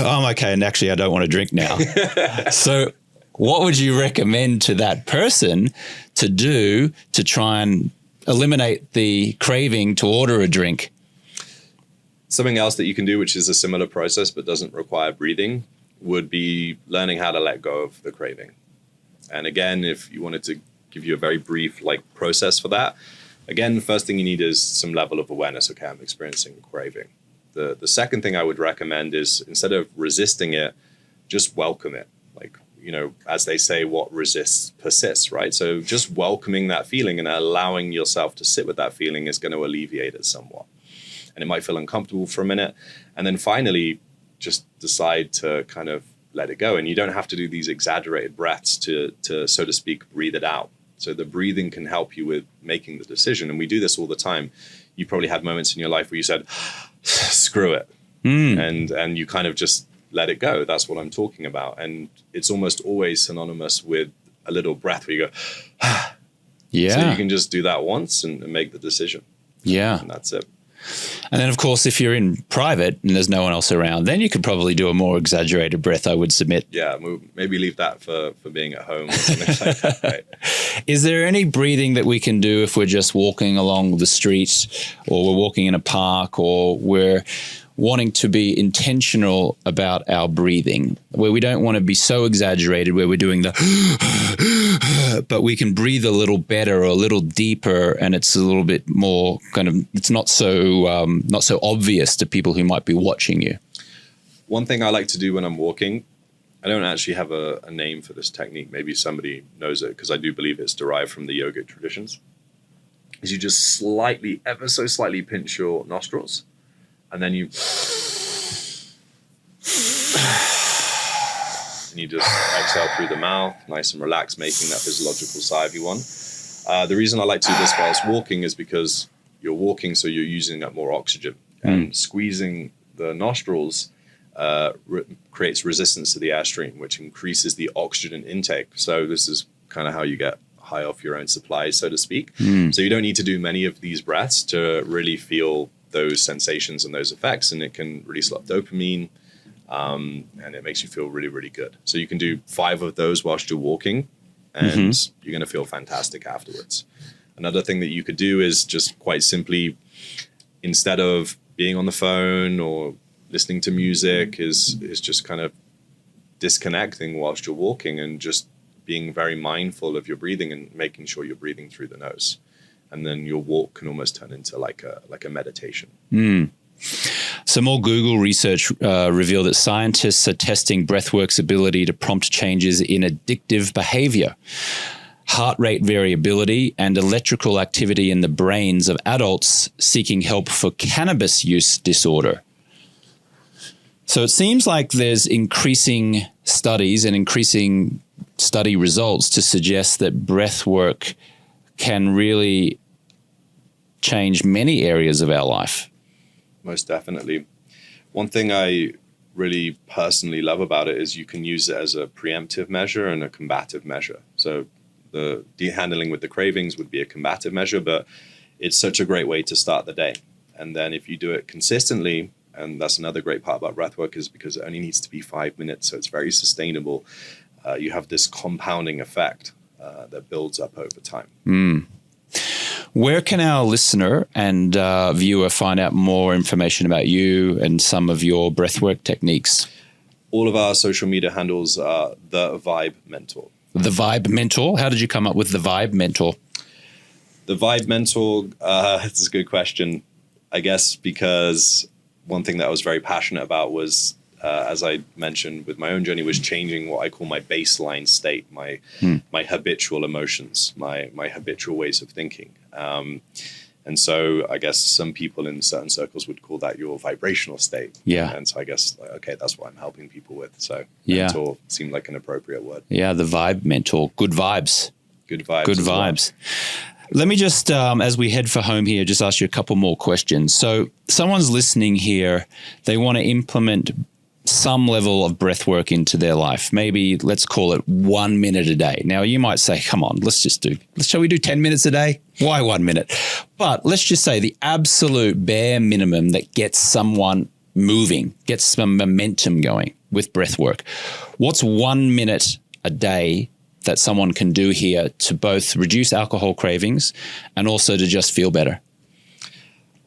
Speaker 1: I'm okay, and actually I don't want to drink now. So what would you recommend to that person to do to try and eliminate the craving to order a drink?
Speaker 2: Something else that you can do, which is a similar process but doesn't require breathing, would be learning how to let go of the craving. And again, if you wanted to give you a very brief process for that, again, the first thing you need is some level of awareness. Okay, I'm experiencing craving. The second thing I would recommend is, instead of resisting it, just welcome it. As they say, what resists persists, right? So just welcoming that feeling and allowing yourself to sit with that feeling is going to alleviate it somewhat. And it might feel uncomfortable for a minute. And then finally, just decide to kind of let it go. And you don't have to do these exaggerated breaths to so to speak, breathe it out. So the breathing can help you with making the decision. And we do this all the time. You probably had moments in your life where you said, screw it. And you kind of just let it go. That's what I'm talking about. And it's almost always synonymous with a little breath where you go,
Speaker 1: yeah.
Speaker 2: So you can just do that once and make the decision.
Speaker 1: Yeah.
Speaker 2: And that's it.
Speaker 1: And then, of course, if you're in private and there's no one else around, then you could probably do a more exaggerated breath, I would submit.
Speaker 2: Yeah, maybe leave that for being at home or something like that. Right?
Speaker 1: Is there any breathing that we can do if we're just walking along the street or we're walking in a park or we're wanting to be intentional about our breathing, where we don't want to be so exaggerated where we're doing the but we can breathe a little better or a little deeper, and it's a little bit more kind of, it's not so obvious to people who might be watching you?
Speaker 2: One thing I like to do when I'm walking, I don't actually have a name for this technique. Maybe somebody knows it, because I do believe it's derived from the yogic traditions, is you just slightly, ever so slightly pinch your nostrils, and then you just exhale through the mouth, nice and relaxed, making that physiological sigh if you want. The reason I like to do this whilst walking is because you're walking, so you're using up more oxygen. And squeezing the nostrils creates resistance to the airstream, which increases the oxygen intake. So this is kind of how you get high off your own supply, so to speak. So you don't need to do many of these breaths to really feel those sensations and those effects, and it can release a lot of dopamine, and it makes you feel really, really good. So you can do 5 of those whilst you're walking, and you're going to feel fantastic afterwards. Another thing that you could do is just quite simply, instead of being on the phone or listening to music, is just kind of disconnecting whilst you're walking and just being very mindful of your breathing and making sure you're breathing through the nose. And then your walk can almost turn into like a meditation.
Speaker 1: Some more Google research revealed that scientists are testing breathwork's ability to prompt changes in addictive behavior, heart rate variability, and electrical activity in the brains of adults seeking help for cannabis use disorder. So it seems like there's increasing studies and increasing study results to suggest that breathwork can really change many areas of our life.
Speaker 2: Most definitely. One thing I really personally love about it is you can use it as a preemptive measure and a combative measure. So the handling with the cravings would be a combative measure, but it's such a great way to start the day. And then if you do it consistently, and that's another great part about breathwork, is because it only needs to be 5 minutes, so it's very sustainable. You have this compounding effect that builds up over time.
Speaker 1: Where can our listener and viewer find out more information about you and some of your breathwork techniques?
Speaker 2: All of our social media handles are The Vibe Mentor.
Speaker 1: The Vibe Mentor? How did you come up with The Vibe Mentor?
Speaker 2: The Vibe Mentor, that's a good question. I guess because one thing that I was very passionate about was, as I mentioned with my own journey, was changing what I call my baseline state, my habitual emotions, my habitual ways of thinking. And so I guess some people in certain circles would call that your vibrational state.
Speaker 1: Yeah.
Speaker 2: And so I guess, okay, that's what I'm helping people with. So
Speaker 1: yeah.
Speaker 2: Mentor seemed like an appropriate word.
Speaker 1: Yeah, the Vibe Mentor. Good vibes.
Speaker 2: Good vibes.
Speaker 1: Good vibes. Well. Let me just, as we head for home here, just ask you a couple more questions. So someone's listening here, they want to implement some level of breath work into their life. Maybe let's call it 1 minute a day. Now you might say, come on, shall we do 10 minutes a day? Why 1 minute? But let's just say the absolute bare minimum that gets someone moving, gets some momentum going with breath work. What's 1 minute a day that someone can do here to both reduce alcohol cravings and also to just feel better?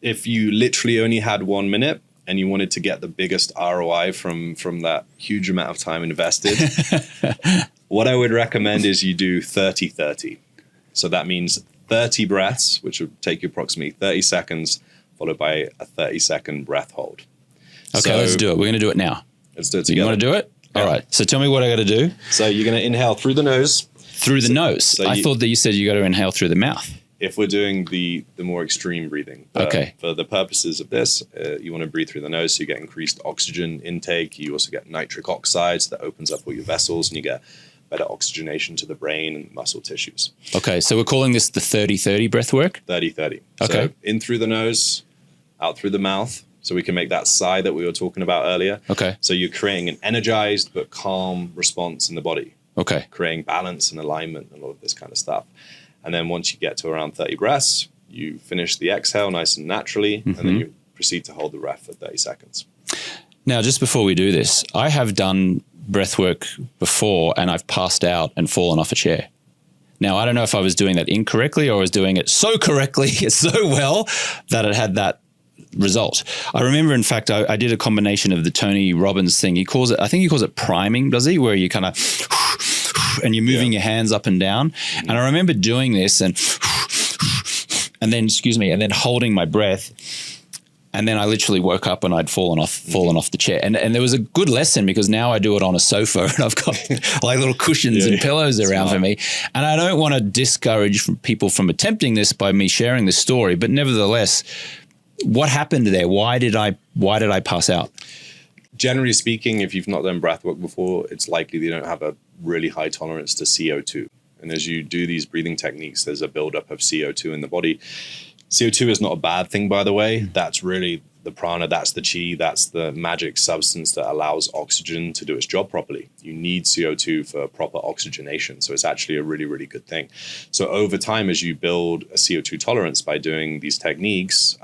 Speaker 2: If you literally only had 1 minute, and you wanted to get the biggest ROI from that huge amount of time invested, what I would recommend is you do 30-30. So that means 30 breaths, which would take you approximately 30 seconds, followed by a 30-second breath hold.
Speaker 1: Okay, so let's do it. We're going to do it now.
Speaker 2: Let's do it together.
Speaker 1: You want to do it? Yeah. All right. So tell me what I got to do.
Speaker 2: So you're going to inhale through the nose.
Speaker 1: Through the nose? So I thought that you said you got to inhale through the mouth.
Speaker 2: If we're doing the more extreme breathing.
Speaker 1: Okay.
Speaker 2: For the purposes of this, you want to breathe through the nose, so you get increased oxygen intake. You also get nitric oxides that opens up all your vessels, and you get better oxygenation to the brain and muscle tissues.
Speaker 1: Okay, so we're calling this the 30-30 breath work?
Speaker 2: 30-30.
Speaker 1: Okay.
Speaker 2: So in through the nose, out through the mouth, so we can make that sigh that we were talking about earlier.
Speaker 1: Okay.
Speaker 2: So you're creating an energized but calm response in the body.
Speaker 1: Okay.
Speaker 2: Creating balance and alignment and all of this kind of stuff. And then once you get to around 30 breaths, you finish the exhale nice and naturally, and then you proceed to hold the breath for 30 seconds.
Speaker 1: Now, just before we do this, I have done breath work before and I've passed out and fallen off a chair. Now, I don't know if I was doing that incorrectly or I was doing it so correctly, so well that it had that result. I remember, in fact, I did a combination of the Tony Robbins thing. I think he calls it priming, does he? Where you kind of, and you're moving your hands up and down. And I remember doing this and then holding my breath. And then I literally woke up and I'd fallen off the chair. And there was a good lesson, because now I do it on a sofa and I've got like little cushions and pillows around for me. And I don't want to discourage people from attempting this by me sharing this story, but nevertheless, what happened there? Why did I pass out?
Speaker 2: Generally speaking, if you've not done breathwork before, it's likely that you don't have a really high tolerance to CO2. And as you do these breathing techniques, there's a buildup of CO2 in the body. CO2 is not a bad thing, by the way. That's really the prana, that's the chi, that's the magic substance that allows oxygen to do its job properly. You need CO2 for proper oxygenation. So it's actually a really, really good thing. So over time, as you build a CO2 tolerance by doing these techniques,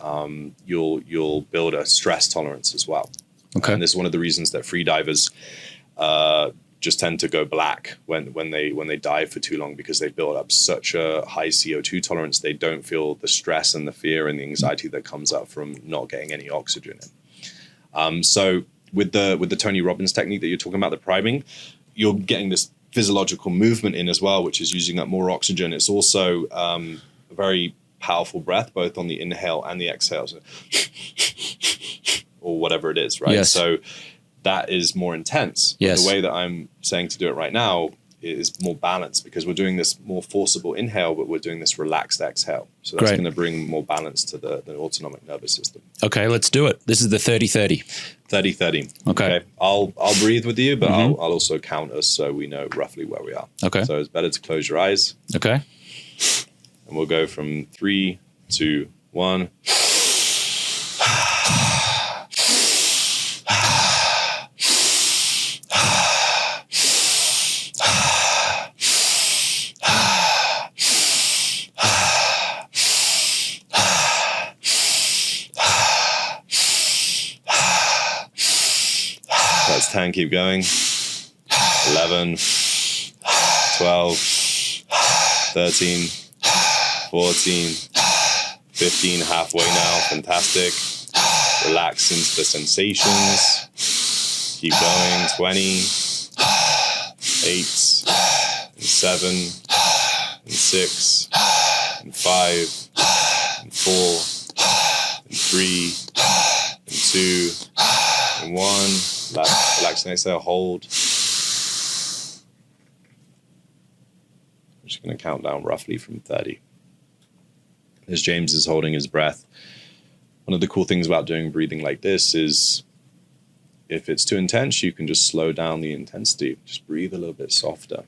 Speaker 2: you'll build a stress tolerance as well.
Speaker 1: Okay.
Speaker 2: And this is one of the reasons that free divers just tend to go black when they dive for too long, because they build up such a high CO2 tolerance. They don't feel the stress and the fear and the anxiety that comes up from not getting any oxygen in. So with the Tony Robbins technique that you're talking about, the priming, you're getting this physiological movement in as well, which is using up more oxygen. It's also a very powerful breath, both on the inhale and the exhale, so or whatever it is, right?
Speaker 1: Yes.
Speaker 2: So that is more intense.
Speaker 1: Yes.
Speaker 2: The way that I'm saying to do it right now is more balanced, because we're doing this more forcible inhale, but we're doing this relaxed exhale. So that's going to bring more balance to the autonomic nervous system.
Speaker 1: Okay, let's do it. This is the 30-30.
Speaker 2: 30-30.
Speaker 1: Okay.
Speaker 2: I'll breathe with you, but I'll also count us so we know roughly where we are.
Speaker 1: Okay.
Speaker 2: So it's better to close your eyes.
Speaker 1: Okay.
Speaker 2: And we'll go from 3, 2, 1. That's 10, keep going. 11, 12, 13, 14, 15, halfway now, fantastic. Relax into the sensations. Keep going, 20, 8, and 7, and 6, and 5, and 4, and 3, and 2, and 1. Relax and exhale, hold. I'm just going to count down roughly from 30. As James is holding his breath, one of the cool things about doing breathing like this is if it's too intense, you can just slow down the intensity. Just breathe a little bit softer.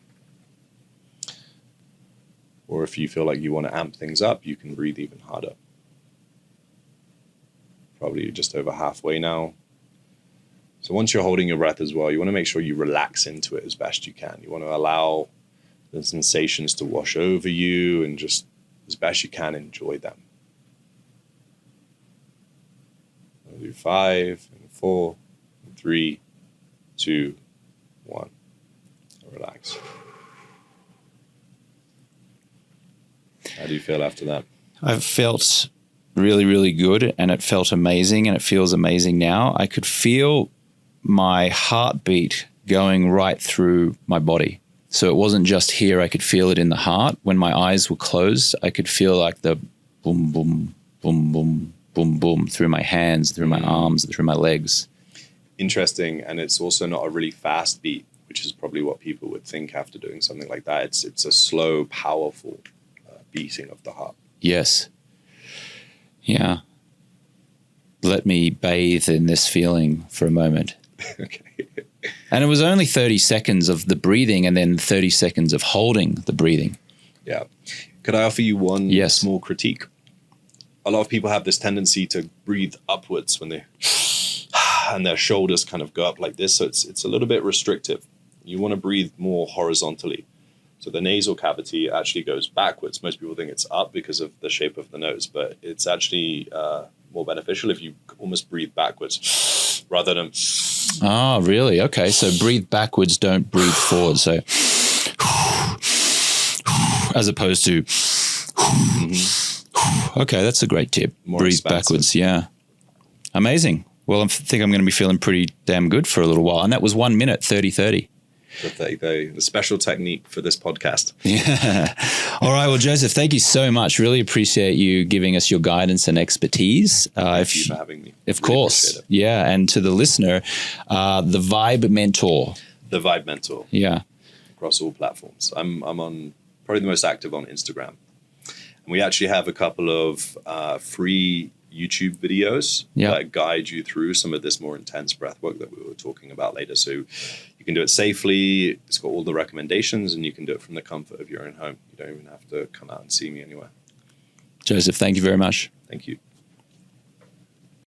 Speaker 2: Or if you feel like you want to amp things up, you can breathe even harder. Probably just over halfway now. So once you're holding your breath as well, you want to make sure you relax into it as best you can. You want to allow the sensations to wash over you and just as best you can enjoy them. I'll do 5, and 4, and 3, 2, 1. Relax. How do you feel after that?
Speaker 1: I've felt really, really good, and it felt amazing, and it feels amazing now. I could feel my heartbeat going right through my body. So it wasn't just here. I could feel it in the heart. When my eyes were closed, I could feel like the boom, boom, boom, boom, boom, boom through my hands, through my arms, through my legs.
Speaker 2: Interesting. And it's also not a really fast beat, which is probably what people would think after doing something like that. It's a slow, powerful beating of the heart.
Speaker 1: Yes. Yeah. Let me bathe in this feeling for a moment.
Speaker 2: Okay.
Speaker 1: And it was only 30 seconds of the breathing and then 30 seconds of holding the breathing.
Speaker 2: Yeah. Could I offer you one small critique? A lot of people have this tendency to breathe upwards when they, and their shoulders kind of go up like this. So it's a little bit restrictive. You want to breathe more horizontally. So the nasal cavity actually goes backwards. Most people think it's up because of the shape of the nose, but it's actually more beneficial if you almost breathe backwards rather than...
Speaker 1: Oh, really? Okay. So breathe backwards, don't breathe forward. So, as opposed to, okay, that's a great tip.
Speaker 2: More
Speaker 1: Breathe
Speaker 2: expansive.
Speaker 1: backwards. Yeah. Amazing. Well, I think I'm going to be feeling pretty damn good for a little while. And that was 1 minute, 30.
Speaker 2: The special technique for this podcast.
Speaker 1: Yeah. All right. Well, Joseph, thank you so much. Really appreciate you giving us your guidance and expertise.
Speaker 2: Thank you for having me.
Speaker 1: Of
Speaker 2: Really
Speaker 1: course.
Speaker 2: appreciate it.
Speaker 1: Yeah. And to the listener, the Vibe Mentor.
Speaker 2: The Vibe Mentor.
Speaker 1: Yeah.
Speaker 2: Across all platforms. I'm on probably the most active on Instagram. And we actually have a couple of free YouTube videos that guide you through some of this more intense breath work that we were talking about later. So you can do it safely. It's got all the recommendations, and you can do it from the comfort of your own home. You don't even have to come out and see me anywhere.
Speaker 1: Joseph, thank you very much.
Speaker 2: Thank you.